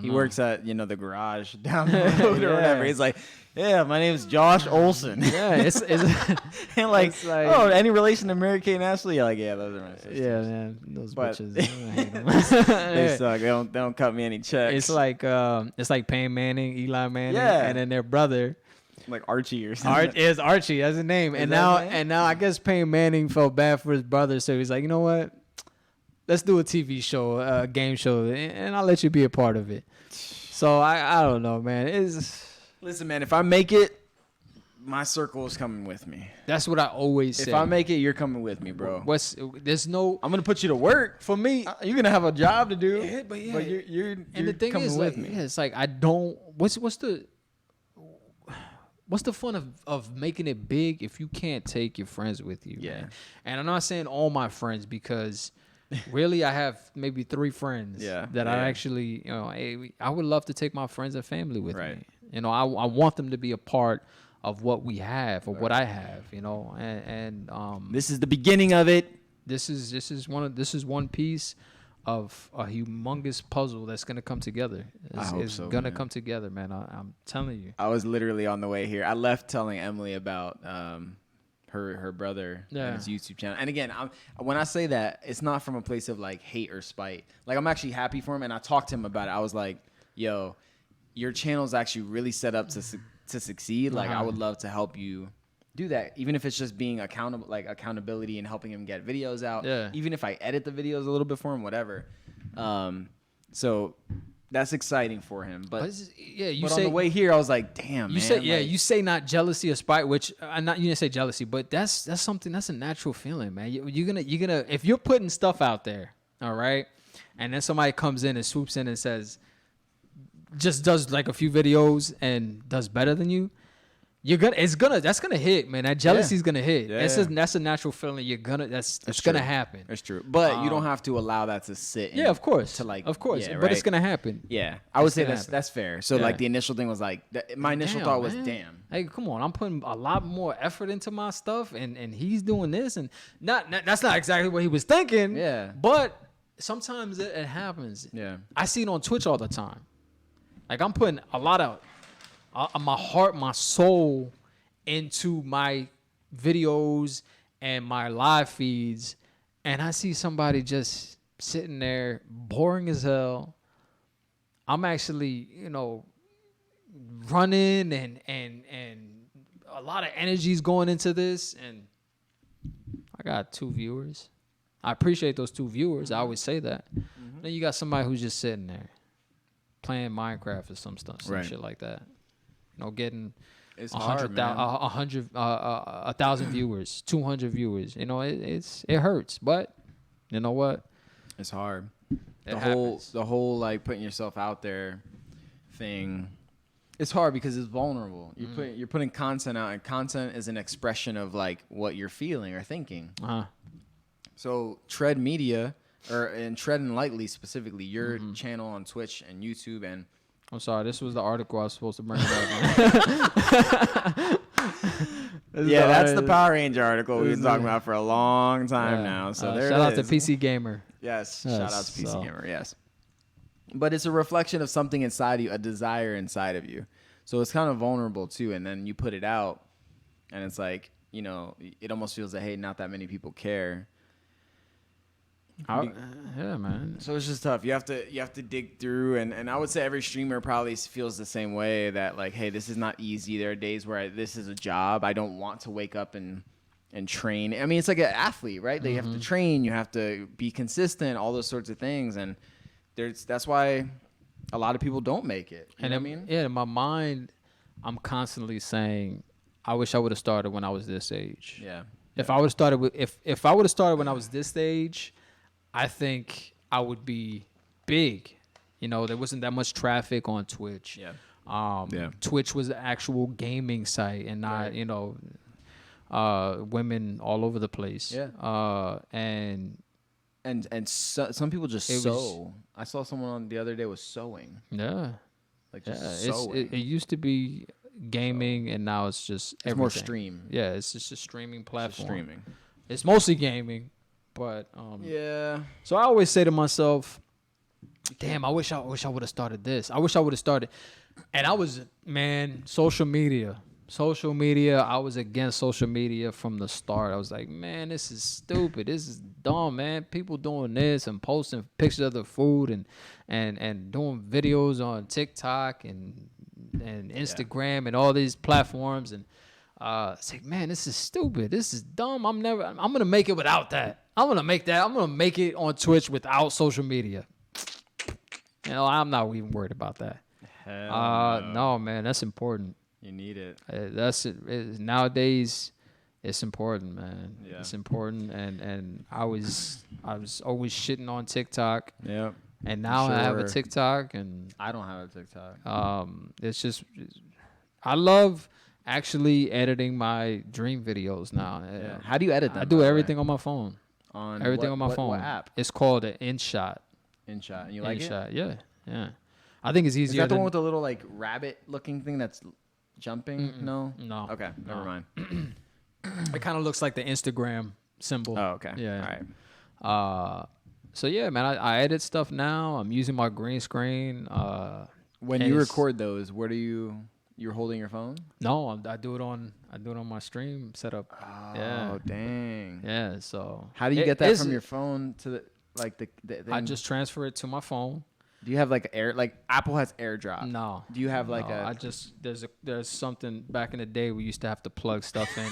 He works at the garage down the road or whatever. He's like, yeah, my name's Josh Olsen. Yeah, it's and like, any relation to Mary-Kate and Ashley? You're like, yeah, those are my sisters. Yeah, man, those bitches. I hate them. They suck. They don't cut me any checks. It's like Peyton Manning, Eli Manning, and then their brother. Like Archie or something. Is Archie? That's his name. And now I guess Peyton Manning felt bad for his brother, so he's like, you know what? Let's do a TV show, a game show, and I'll let you be a part of it. So I don't know, man. Listen, man, if I make it, my circle is coming with me. That's what I always say. If I make it, you're coming with me, bro. I'm gonna put you to work. For me, you're gonna have a job to do. Yeah, but you're and the thing coming is, with me. Yeah, it's like I don't. What's the fun of making it big if you can't take your friends with you? Yeah. Man? And I'm not saying all my friends because really I have maybe 3 friends that I actually, I would love to take my friends and family with me. I want them to be a part of what we have or what I have, and this is the beginning of it. This is one piece of a humongous puzzle that's gonna come together. It's gonna come together, man. I'm telling you. I was literally on the way here. I left telling Emily about her brother and his YouTube channel. And again, when I say that, it's not from a place of like hate or spite. Like I'm actually happy for him, and I talked to him about it. I was like, "Yo, your channel's actually really set up to succeed. Like I would love to help you." Do that, even if it's just being accountable, like accountability and helping him get videos out. Yeah. Even if I edit the videos a little bit for him, whatever. So that's exciting for him. But on the way here, I was like, damn, man. You say not jealousy or spite, which you didn't say jealousy, but that's something that's a natural feeling, man. You're gonna if you're putting stuff out there, all right, and then somebody comes in and swoops in and says, just does like a few videos and does better than you. That's gonna hit, man. That jealousy's gonna hit. That's a natural feeling. It's gonna happen. That's true. But you don't have to allow that to sit. Of course. But it's gonna happen. Yeah, I would say that's fair. So like the initial thing was like my initial thought was, damn. Hey, come on! I'm putting a lot more effort into my stuff, and he's doing this, and that's not exactly what he was thinking. Yeah. But sometimes it happens. Yeah. I see it on Twitch all the time. Like I'm putting a lot of my heart, my soul into my videos and my live feeds, and I see somebody just sitting there boring as hell. I'm actually, running and a lot of energy's going into this, and I got 2 viewers. I appreciate those 2 viewers. I always say that. Then you got somebody who's just sitting there playing Minecraft or some shit like that. Getting It's hard, man. 1,000 viewers, 200 viewers. It hurts, but you know what? It's hard. It The whole like putting yourself out there thing. It's hard because it's vulnerable. You're putting content out, and content is an expression of like what you're feeling or thinking. So Tread Media, and Tread and Lightly specifically, your channel on Twitch and YouTube, and I'm sorry, this was the article I was supposed to bring up. Yeah, that's the Power Ranger article we've been talking about for a long time now. So there shout it out to is. PC Gamer. Yes, Yes, shout out to PC so. Gamer. Yes, but it's a reflection of something inside you, a desire inside of you. So it's kind of vulnerable too. And then you put it out, and it's like, it almost feels like, hey, not that many people care. Yeah, man. So it's just tough. You have to dig through, and I would say every streamer probably feels the same way, that like, hey, this is not easy. There are days where this is a job. I don't want to wake up and train. I mean, it's like an athlete, right? They have to train. You have to be consistent. All those sorts of things, and that's why a lot of people don't make it. You know what I mean? Yeah, in my mind, I'm constantly saying, I wish I would have started when I was this age. Yeah. If I would have started if I would have started when I was this age, I think I would be big. There wasn't that much traffic on Twitch. Yeah. Twitch was the actual gaming site and not, women all over the place. Yeah. And some people just sew. I saw someone on the other day was sewing. yeah. Like just Yeah, sewing. it used to be gaming, and now it's just everything. It's more stream. Yeah, it's just a streaming platform. Streaming. It's mostly gaming, but Yeah. So I always say to myself, "Damn, I wish I would have started this. I wish I would have started." And I was, man, social media. I was against social media from the start. I was like, man, this is stupid. This is dumb, man. People doing this and posting pictures of the food and doing videos on TikTok and Instagram and all these platforms. And it's like, man, this is stupid. This is dumb. I'm gonna make it without that. I'm gonna make it on Twitch without social media. I'm not even worried about that. No, man, that's important. You need it. Nowadays, it's important, man. Yeah. It's important, and I was always shitting on TikTok, Yep. and now I have a Sure. TikTok, and I don't have a TikTok. it's just I love actually editing my dream videos now. Yeah. How do you edit them? I do everything on my phone. on Everything what, on my what, phone. What app? It's called an InShot. InShot. And you like it? InShot, yeah. I think it's Is easier that the than one with the little like rabbit-looking thing that's jumping? No. no. Okay. Never mind. It kind of looks like the Instagram symbol. Oh, okay. Yeah. All right. So yeah, man, I edit stuff now. I'm using my green screen. When and you it's- record those, where do you're holding your phone? No, I do it on my stream setup. Oh, Yeah. dang. Yeah, so How do you get that from your phone to the thing? I just transfer it to my phone. Do you have like Apple has AirDrop? No. Do you have like No, a? I just there's something back in the day we used to have to plug stuff in.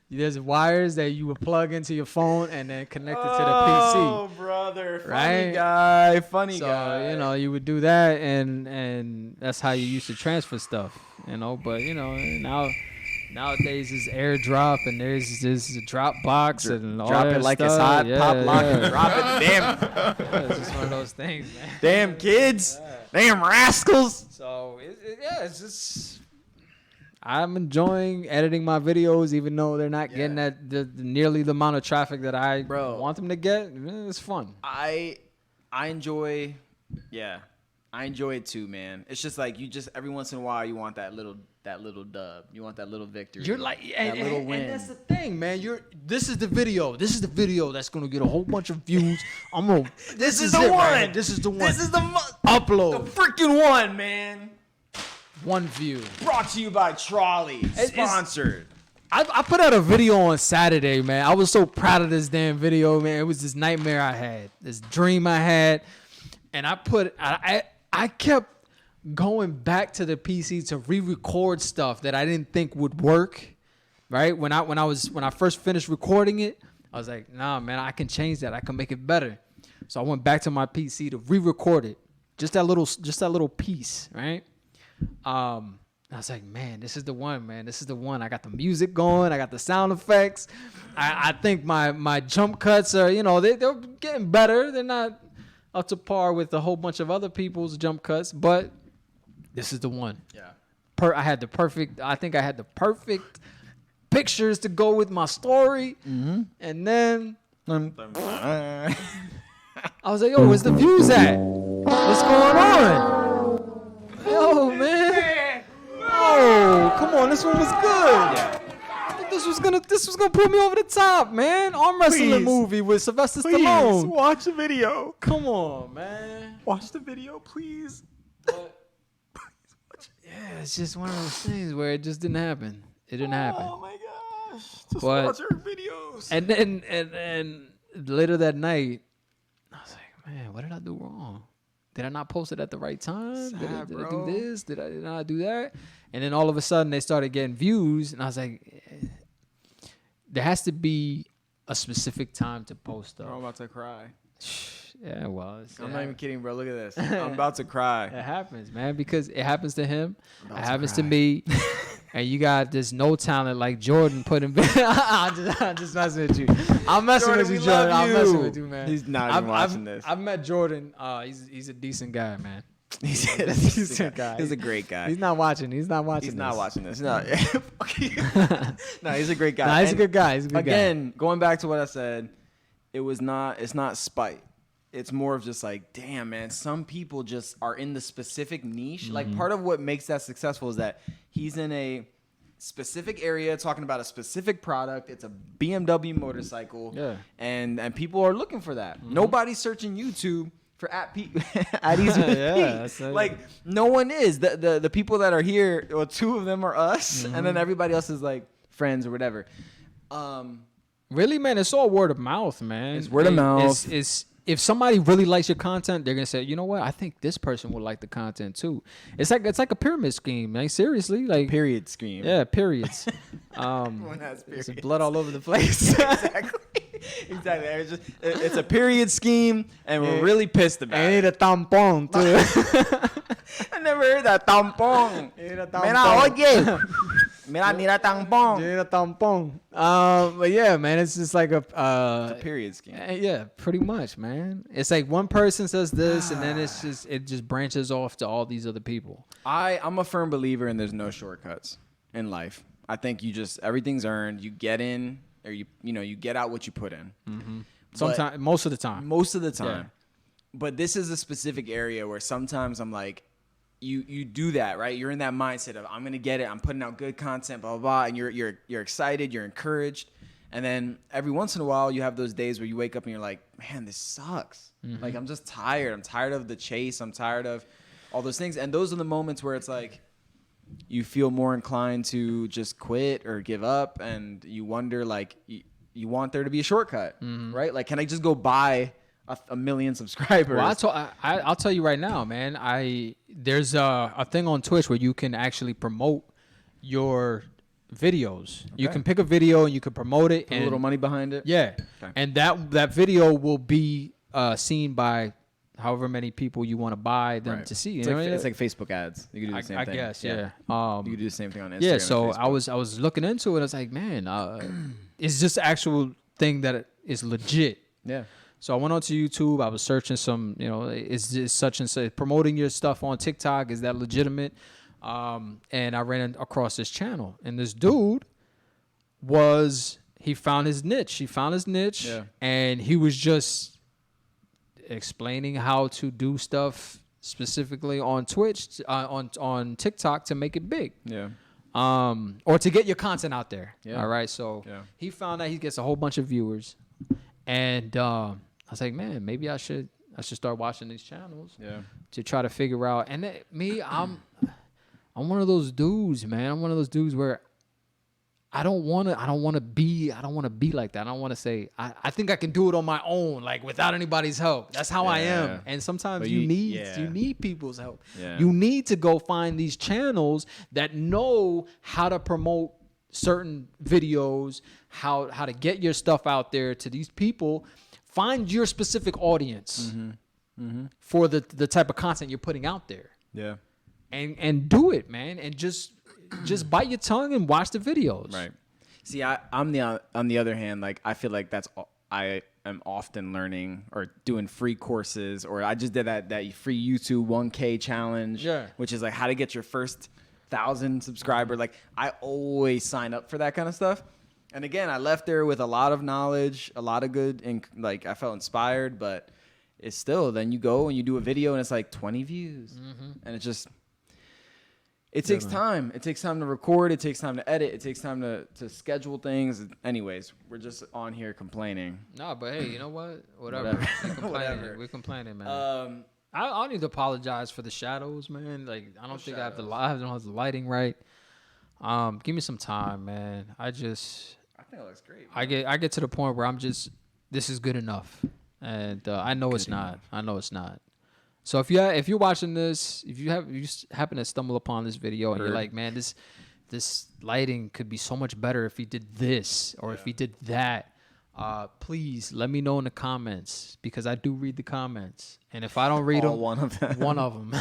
There's wires that you would plug into your phone and then connect it to the PC. Oh, brother, Right? funny So guy. you would do that, and that's how you used to transfer stuff. But nowadays it's AirDrop, and there's this Dropbox and all Drop that it like stuff. it's hot. Yeah, Pop lock yeah. and drop it. Damn, Yeah, it's just one of those things, man. damn kids. Damn rascals. So it's just I'm enjoying editing my videos, even though they're not getting that nearly the amount of traffic that I want them to get. It's fun. I enjoy it too, man. It's just like every once in a while you want that little dub. You want that little victory. You're like, that little win. and that's the thing, man. This is the video. This is the video that's gonna get a whole bunch of views. This is the one. This is the one. This is the Upload freaking one, man. one view. Brought to you by Trolley. It's- Sponsored. I put out a video on Saturday, man. I was so proud of this damn video, man. It was this nightmare I had, this dream I had, and I kept going back to the PC to re-record stuff that I didn't think would work. Right when I first finished recording it, I was like, nah, man, I can change that. I can make it better. So I went back to my PC to re-record it, just that little piece, right? I was like, man, this is the one, man. This is the one. I got the music going. I got the sound effects. I think my jump cuts are, they're getting better. They're not up to par with a whole bunch of other people's jump cuts, but this is the one. Yeah. I think I had the perfect pictures to go with my story. Mm-hmm. And then I was like, yo, where's the views at? What's going on? Yo, man. Oh, come on. This one was good. Yeah. I thought this was gonna put me over the top, man. Arm wrestling movie with Sylvester Stallone. Watch the video. Come on, man. Watch the video, please. But, yeah, it's just one of those things where it just didn't happen. It didn't happen. Oh my gosh. Just But- watch our videos. And then and later that night, I was like, man, what did I do wrong? Did I not post it at the right time? Did I do bro. this? Did I not do that? And then all of a sudden they started getting views, and I was like, there has to be a specific time to post stuff. I'm about to cry. Yeah, well, I'm not even kidding, bro. Look at this. I'm about to cry. it happens, man, because it happens to him, it about to happens to cry. me, and you got this no talent like Jordan putting. I'm just messing with you. I'm messing Jordan, with you, we Jordan. love I'm you. messing with you, man. He's not even watching this. I've met Jordan. He's a decent guy, man. He's a decent guy. He's a great guy. He's not watching. He's not watching. He's not this. watching this. No, no, he's a great guy. Nah, he's a And good guy. He's a good guy. again, going back to what I said, it's not spite. It's more of just like, damn, man, some people just are in the specific niche. Like, part of what makes that successful is that he's in a specific area talking about a specific product. It's a BMW motorcycle. Yeah. And people are looking for that. Nobody's searching YouTube for at Easy with Yeah, Pete. that's it. Like, no one is. The people that are here, well, two of them are us, and then everybody else is like friends or whatever. Really, man, it's all word of mouth, man. It's word of mouth. It's if somebody really likes your content, they're gonna say, you know what? I think this person will like the content too. It's like a pyramid scheme, man. Seriously, like Period scheme. yeah, periods. Everyone has There's periods. blood all over the place. Exactly. Exactly. It's a period scheme, and we're really pissed about I it. need a tampon too. I never heard that. Tampon. Mira, oye. Mira, mira, tampon. You need a tampon. But yeah, man, it's just like It's a period scheme. yeah, pretty much, man. It's like one person says this, and then it just branches off to all these other people. I'm a firm believer in there's no shortcuts in life. I think everything's earned. You get in, or you get out what you put in. Sometimes, most of the time. Most of the time. Yeah. But this is a specific area where sometimes I'm like, you do that, right? You're in that mindset of I'm gonna get it. I'm putting out good content, blah blah blah, and you're excited, you're encouraged, and then every once in a while you have those days where you wake up and you're like, man, this sucks. Like, I'm just tired. I'm tired of the chase. I'm tired of all those things, and those are the moments where it's like you feel more inclined to just quit or give up, and you wonder, like, you want there to be a shortcut, right? Like, can I just go buy a million subscribers? Well, I'll tell you right now, man. There's a thing on Twitch where you can actually promote your videos. You can pick a video and you can promote it, Put and a little money behind it. yeah, Okay. and that video will be seen by however many people you want to buy them Right. to see. It's You like, know? it's like Facebook ads. You can do the same I thing. guess, yeah. You can do the same thing on Instagram. Yeah, and so Facebook. I was looking into it. I was like, man, it's just an actual thing that is legit. Yeah. So I went onto YouTube. I was searching some, is this such and such, promoting your stuff on TikTok, is that legitimate? And I ran across this channel, and this dude he found his niche. He found his niche, Yeah. and he was just explaining how to do stuff specifically on Twitch, on TikTok to make it big. Yeah. Or to get your content out there. Yeah. All right. So Yeah. he found that he gets a whole bunch of viewers, and I was like, man, maybe I should start watching these channels Yeah. to try to figure out. And I'm one of those dudes, man. I'm one of those dudes where I don't want to be like that. I don't want to say I think I can do it on my own, like without anybody's help. That's how I am. And sometimes But you yeah. need people's help. Yeah. You need to go find these channels that know how to promote certain videos, how to get your stuff out there to these people. Find your specific audience for the type of content you're putting out there. Yeah. And do it, man. And just bite your tongue and watch the videos. Right. See, I'm on the other hand, like I feel like I am often learning or doing free courses, or I just did that free YouTube 1K challenge, which is like how to get your first 1,000 subscriber. Like I always sign up for that kind of stuff. And again, I left there with a lot of knowledge, a lot of good, and like I felt inspired, but it's still, then you go and you do a video and it's like 20 views. And it takes time. It takes time to record. It takes time to edit. It takes time to schedule things. Anyways, we're just on here complaining. No, but hey, you know what? Whatever. We're complaining, man. I need to apologize for the shadows, man. Like I don't think I don't have the lighting right. Give me some time, man. I think it looks great. Man. I get to the point where this is good enough, and I know it's not. I know it's not. So if you're watching this, if you happen to stumble upon this video and you're like, man, this lighting could be so much better if he did this or if he did that, please let me know in the comments, because I do read the comments. And if I don't read them, one of them.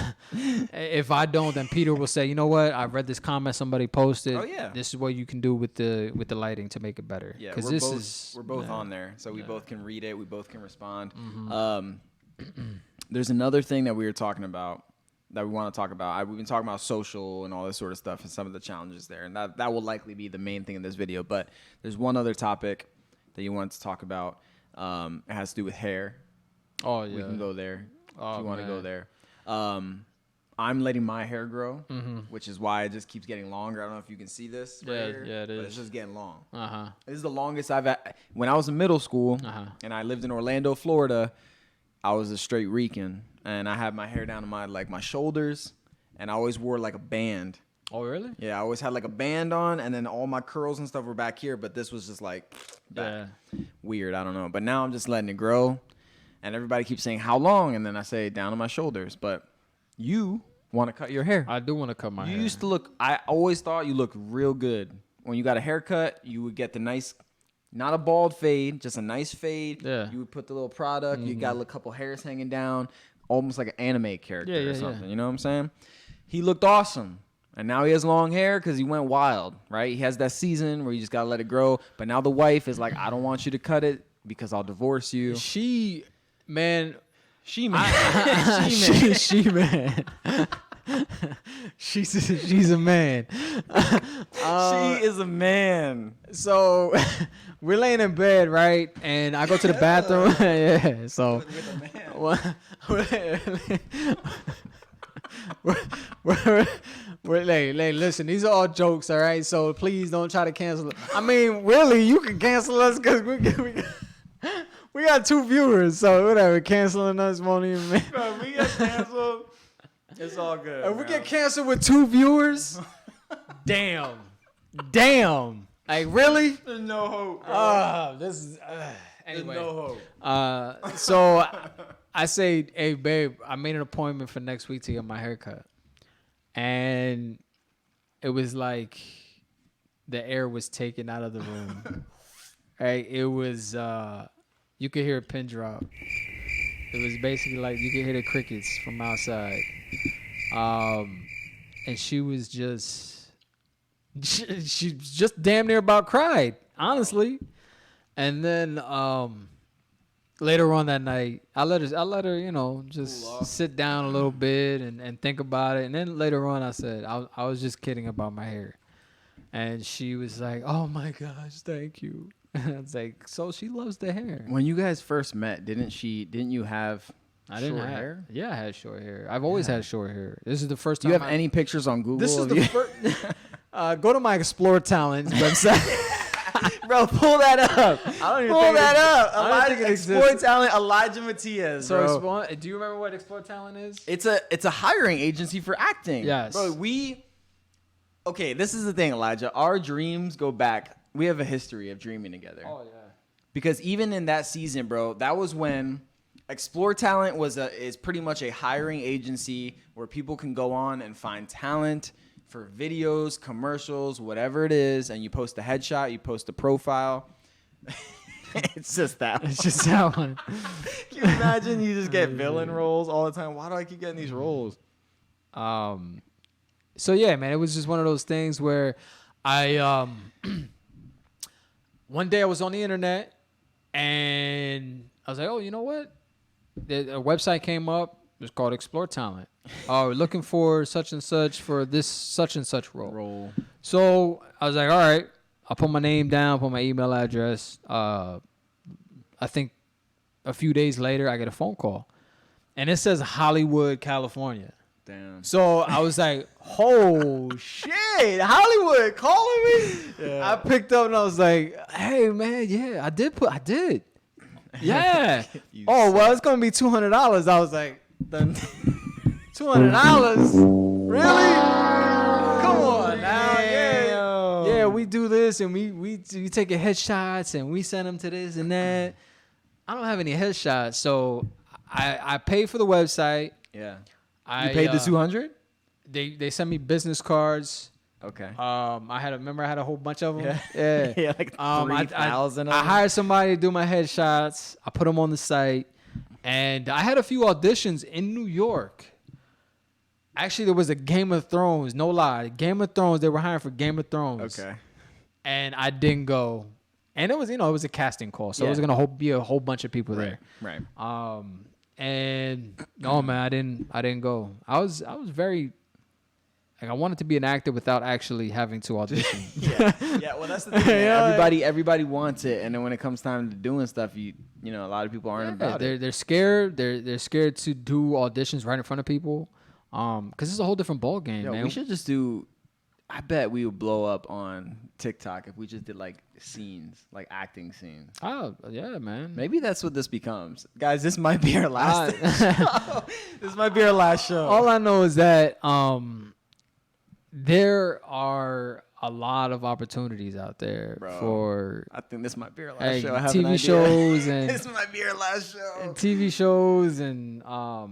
If I don't, then Peter will say, you know what? I read this comment somebody posted. Oh yeah. This is what you can do with the lighting to make it better. Yeah, we're both on there, so we both can read it. We both can respond. There's another thing that we were talking about that we want to talk about. We've been talking about social and all this sort of stuff and some of the challenges there, and that will likely be the main thing in this video. But there's one other topic that you want to talk about. It has to do with hair. Oh yeah, we can go there if you want to go there. I'm letting my hair grow, which is why it just keeps getting longer. I don't know if you can see this. Here, it is. But it's just getting long. This is the longest I've had. When I was in middle school and I lived in Orlando, Florida, I was a straight Rican, and I had my hair down to my shoulders, and I always wore like a band. Oh, really? Yeah, I always had like a band on, and then all my curls and stuff were back here, but this was just like weird. I don't know. But now I'm just letting it grow, and everybody keeps saying, how long? And then I say down to my shoulders. But you want to cut your hair. I do want to cut my hair. You used to look, I always thought you looked real good. When you got a haircut, you would get the nice, not a bald fade, just a nice fade. Yeah. You would put the little product. You got a couple hairs hanging down, almost like an anime character or something. You know what I'm saying? He looked awesome. And now he has long hair because he went wild, right? He has that season where you just got to let it grow. But now the wife is like, I don't want you to cut it because I'll divorce you. She man. She's a man. She is a man. So we're laying in bed, right? And I go to the bathroom. Yeah. So listen, these are all jokes, all right? So please don't try to cancel it. I mean, really, you can cancel us because we got 2 viewers, so whatever. Canceling us won't even make. Bro, we get canceled. It's all good. If we get canceled with 2 viewers, damn. Like, really? There's no hope, bro. Anyway. There's no hope. So I say, hey, babe, I made an appointment for next week to get my haircut. And it was like the air was taken out of the room. Right? It was, you could hear a pin drop. It was basically like you could hear the crickets from outside. And she was she just damn near about cried, honestly. And then later on that night, I let her, you know, just sit down a little bit and think about it. And then later on, I said I was just kidding about my hair, and she was like, "Oh my gosh, thank you." And I was like, "So she loves the hair." When you guys first met, didn't you have short hair? Yeah, I had short hair. I've always had short hair. This is the first time. Do you have any pictures on Google? This is the first. Go to my Explore Talents website. Bro, pull that up. I don't even pull think that up. I don't think it Explore exists. Talent, Elijah Matias. So, bro. do you remember what Explore Talent is? It's a hiring agency for acting. Yes. Bro, we okay, this is the thing, Elijah. Our dreams go back. We have a history of dreaming together. Oh yeah. Because even in that season, bro, that was when Explore Talent is pretty much a hiring agency where people can go on and find talent for videos, commercials, whatever it is, and you post a headshot, you post a profile. It's just that. It's just that one. Can you imagine you just get villain roles all the time? Why do I keep getting these roles? So yeah, man, it was just one of those things where I one day I was on the internet and I was like, oh, you know what? A website came up. It's called Explore Talent. Oh, we're looking for such and such for this such and such role. So I was like, all right, I'll put my name down, put my email address. I think a few days later, I get a phone call. And it says Hollywood, California. Damn. So I was like, oh, shit, Hollywood calling me? Yeah. I picked up and I was like, hey, man, yeah, I did. Yeah. Oh, well, it's going to be $200. I was like, $200? Really? Come on now. Yeah, we do this and we take headshots and we send them to this and that. I don't have any headshots, so I pay for the website. Yeah. You paid the $200? They sent me business cards. Okay. I had a whole bunch of them. Yeah. Yeah. Like 3,000. I hired somebody to do my headshots. I put them on the site, and I had a few auditions in New York. Actually, there was a Game of Thrones. No lie, Game of Thrones. They were hiring for Game of Thrones. Okay. And I didn't go. And it was, it was a casting call, so it was gonna be a whole bunch of people there. Right. And no, man, I didn't go. I was very, like, I wanted to be an actor without actually having to audition. Yeah. Well, that's the thing. Man. Everybody wants it, and then when it comes time to doing stuff, you know, a lot of people aren't about it. They're scared. They're scared to do auditions right in front of people, because it's a whole different ball game, man. We should just do. I bet we would blow up on TikTok if we just did like scenes, like acting scenes. Oh yeah, man. Maybe that's what this becomes, guys. This might be our last. Show. This might be our last show. All I know is that there are a lot of opportunities out there for. I think this might be our last show. I have TV shows and this might be our last show. And TV shows and I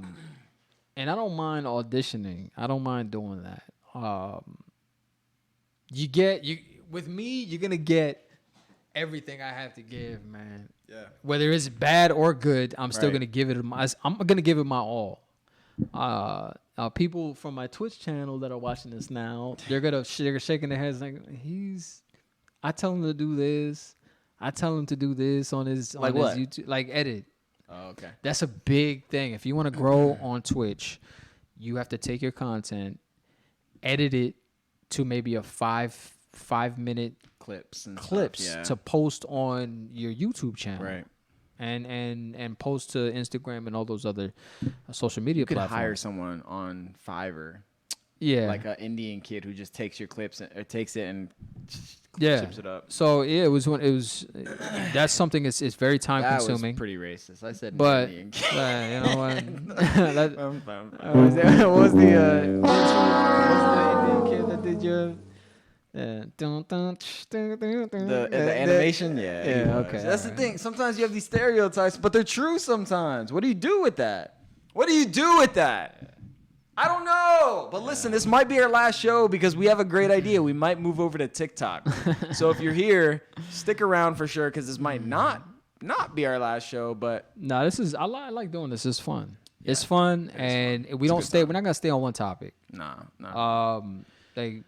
don't mind auditioning. I don't mind doing that. With me, you're gonna get everything I have to give, man. Yeah. Whether it's bad or good, I'm still gonna give it I'm gonna give it my all. People from my Twitch channel that are watching this now, they're shaking their heads like I tell them to do this. I tell them to do this on his YouTube, like edit. Oh, okay. That's a big thing. If you want to grow on Twitch, you have to take your content, edit it to maybe a 5-minute clips to post on your YouTube channel, right? And post to Instagram and all those other social media platforms. You could hire someone on Fiverr, like an Indian kid who just takes your clips or takes it and chips it up. So yeah, that's something. It's very time consuming. That was pretty racist. I said, but Indian kid. You know what? What was the Indian kid that did your? The animation, okay. That's the thing. Sometimes you have these stereotypes, but they're true sometimes. What do you do with that? I don't know. But listen, this might be our last show because we have a great idea. We might move over to TikTok. So if you're here, stick around for sure because this might not be our last show. But no, this is I like doing this. It's fun. Yeah, it's fun, and we don't stay. We're not gonna stay on one topic. No. Like.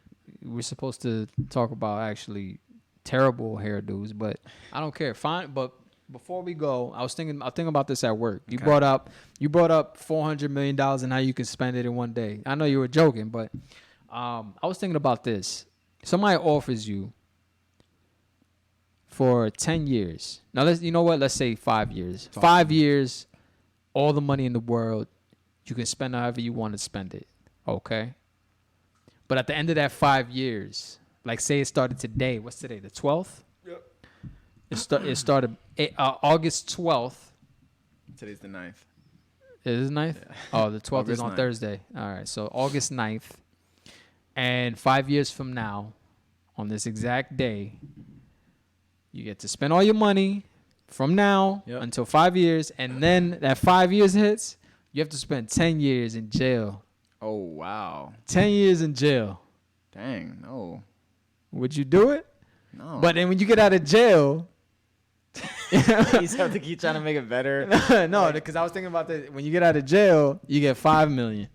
We're supposed to talk about actually terrible hairdos, but I don't care. Fine, but before we go, I was thinking about this at work. You brought up $400 million and how you can spend it in one day. I know you were joking, but I was thinking about this. Somebody offers you for 10 years. Now let's say 5 years. 5 years, all the money in the world, you can spend however you want to spend it. Okay? But at the end of that 5 years, like say it started today. What's today? The 12th? Yep. It started August 12th. Today's the 9th. It is 9th? Yeah. Oh, the 12th is on 9th. Thursday. All right. So August 9th, And 5 years from now, on this exact day, you get to spend all your money from now until 5 years. And then that 5 years hits, you have to spend 10 years in jail. Oh, wow. 10 years in jail. Dang, no. Would you do it? No. But then when you get out of jail... you just have to keep trying to make it better. No, because I was thinking about that. When you get out of jail, you get $5 million.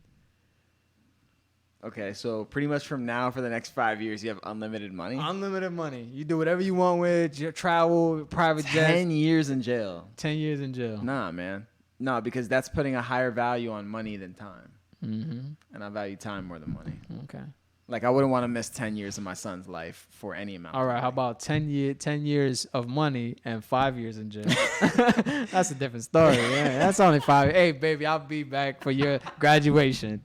Okay, so pretty much from now for the next 5 years, you have unlimited money? Unlimited money. You do whatever you want with your travel, private jets. 10 years in jail. 10 years in jail. Nah, man. No, because that's putting a higher value on money than time. Mm-hmm. And I value time more than money. Okay. Like, I wouldn't want to miss 10 years of my son's life for any amount. All right, how about 10 years of money and 5 years in jail? That's a different story. Yeah, that's only 5. Hey, baby, I'll be back for your graduation.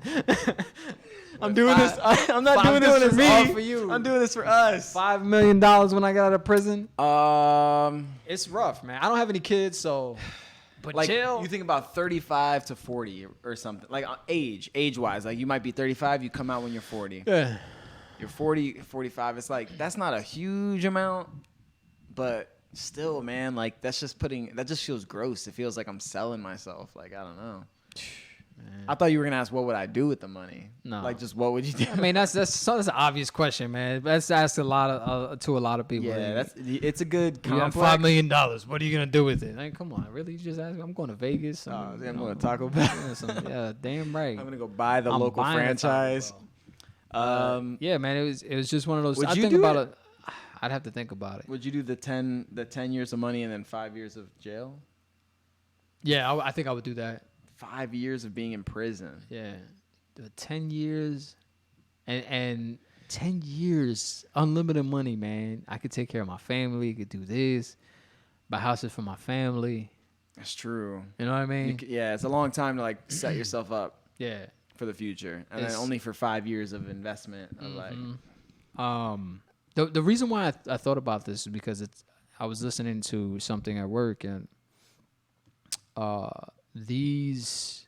I'm doing this. I'm not doing this for me. All for you. I'm doing this for us. $5 million when I got out of prison. It's rough, man. I don't have any kids, so. But like jail. You think about 35 to 40 or something. Like age-wise. Like you might be 35, you come out when you're 40. Yeah. You're 40, 45. It's like that's not a huge amount, but still, man, like that just feels gross. It feels like I'm selling myself. Like I don't know. Man. I thought you were gonna ask what would I do with the money. No, like just what would you do? I mean that's an obvious question, man. That's asked to a lot of people. Yeah, it's a good complex. You have $5 million. What are you gonna do with it? Like, come on, really? You just ask me? I'm going to Vegas. I'm going to Taco Bell. Yeah, damn right. I'm gonna go buy the local franchise. Yeah, man. It was just one of those. I think about it. I'd have to think about it. Would you do the 10 years of money and then 5 years of jail? Yeah, I think I would do that. 5 years of being in prison. Yeah, the 10 years, and 10 years unlimited money, man. I could take care of my family. Could do this, buy houses for my family. That's true. You know what I mean? It's a long time to like set yourself up. Yeah, for the future, and then only for 5 years of investment. Of the reason why I thought about this is because I was listening to something at work and these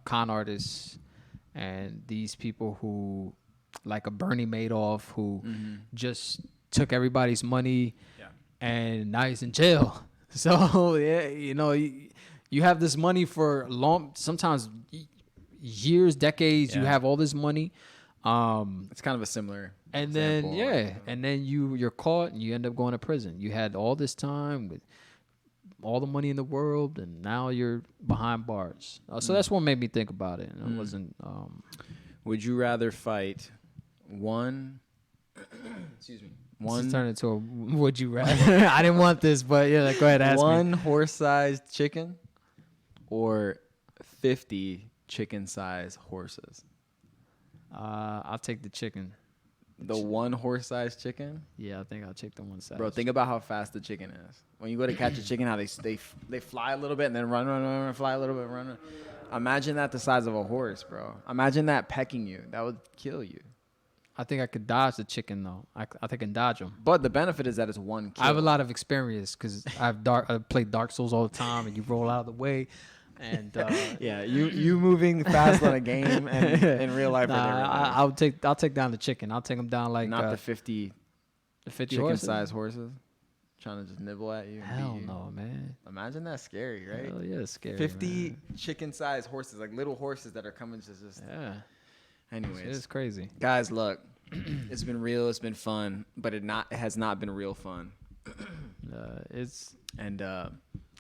con artists and these people who, like a Bernie Madoff, who just took everybody's money and now he's in jail. So, yeah, you know, you have this money for sometimes years, decades. You have all this money. It's kind of a similar example. And then you're caught and you end up going to prison. You had all this time with all the money in the world, and now you're behind bars. So that's what made me think about it. I wasn't. Would you rather fight one? Excuse me. One turn into a would you rather? I didn't want this, but yeah, go ahead. Ask one me. horse-sized chicken, or 50 chicken-sized horses. I'll take the chicken. The one horse-sized chicken? Yeah, I think I'll take the one size. Bro, think about how fast the chicken is. When you go to catch a chicken, how they fly a little bit and then run, fly a little bit, run. Imagine that the size of a horse, bro. Imagine that pecking you. That would kill you. I think I could dodge the chicken, though. I think I can dodge them. But the benefit is that it's one kill. I have a lot of experience because I played Dark Souls all the time, and you roll out of the way. And yeah, you moving fast on a game and in real life. I'll take down the chicken. I'll take them down like not the 50 chicken-sized horses trying to just nibble at you. Hell no, man. Imagine that scary, right? Hell yeah, it's scary. 50 chicken-sized horses, like little horses that are coming to just. Yeah. Anyways, it's crazy. Guys, look, it's been real. It's been fun, but it has not been real fun.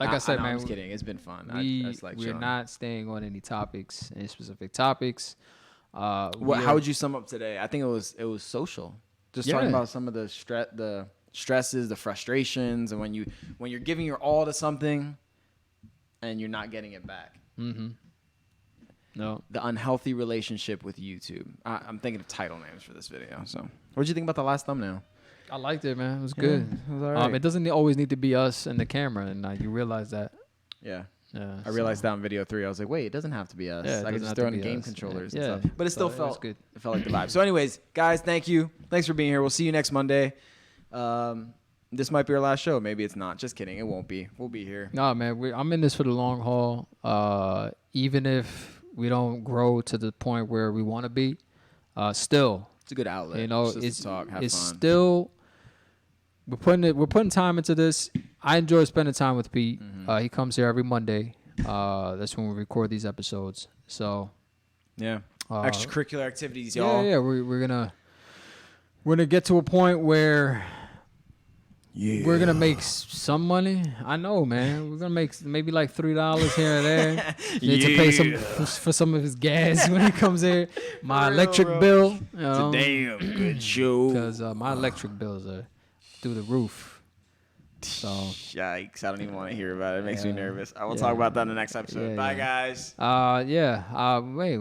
Like I said, man, I'm just kidding. It's been fun. We're not staying on any topics, any specific topics. How would you sum up today? I think it was social. Just talking about some of the stresses, the frustrations, and when you're giving your all to something, and you're not getting it back. Mm-hmm. No. The unhealthy relationship with YouTube. I'm thinking of title names for this video. So, what did you think about the last thumbnail? I liked it, man. It was good. It was all right. It doesn't always need to be us and the camera, and you realize that. Yeah. I realized that in video 3. I was like, wait, it doesn't have to be us. I can just throw in game controllers and stuff. But it still felt good. It felt like the vibe. So anyways, guys, thank you. Thanks for being here. We'll see you next Monday. This might be our last show. Maybe it's not. Just kidding. It won't be. We'll be here. No, man. I'm in this for the long haul. Even if we don't grow to the point where we want to be, still, It's a good outlet. You know, Just it's to talk, have it's fun. still we're putting time into this. I enjoy spending time with Pete. He comes here every Monday. That's when we record these episodes. So Yeah. Extracurricular activities, yeah, y'all. yeah, we're gonna get to a point where we're gonna make some money. I know, man. We're gonna make maybe like $3 here and there. Need to pay for some of his gas when he comes here. My For real, electric bro. bill. You It's know, a damn good show. because my electric bills are through the roof. So Yikes! I don't even want to hear about it. It makes me Yeah. nervous. I will Yeah. talk about that in the next episode. Yeah, Bye, yeah. guys. wait,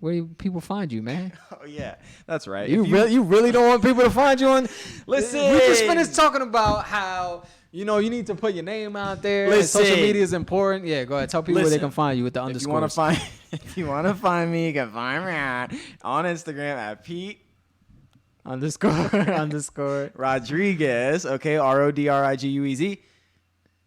where do people find you, man? Oh yeah, that's right. You If you really don't want people to find you on? Listen. We just finished talking about how you need to put your name out there. And social Listen. media is important. Yeah, go ahead. Tell people where they Listen. can find you with the If underscores. you want to find me, you can find me on Instagram at Pete underscore. Rodriguez. Okay, RODRIGUEZ.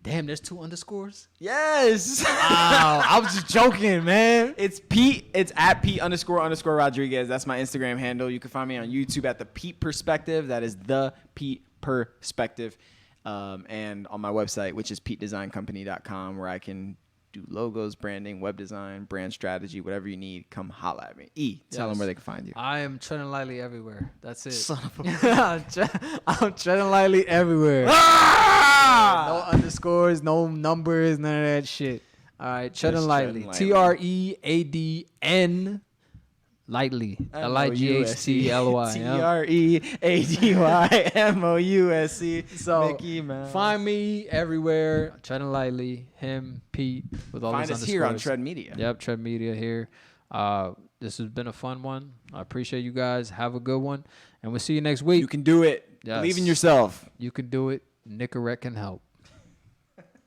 Damn, there's 2 underscores. Yes. Wow, I was just joking, man. It's Pete. It's at Pete__ Rodriguez. That's my Instagram handle. You can find me on YouTube at The Pete Perspective. That is The Pete Perspective. And on my website, which is PeteDesignCompany.com, where I can do logos, branding, web design, brand strategy, whatever you need. Come holla at me. Tell them where they can find you. I am treading lightly everywhere. That's it. Son of a I'm treading lightly everywhere. Ah! No underscores, no numbers, none of that shit. All right, treading Just lightly. treading lightly. TREADN lightly. LIGHTLY. TREADYMOUSC. So Mickey Mouse. find me everywhere. Treading lightly. Him, Pete, with all Find these us underscores. here on Tread Media. Yep, Tread Media here. This has been a fun one. I appreciate you guys. Have a good one, and we'll see you next week. You can do it. Yes. Believe in yourself. You can do it. Nicorette can help.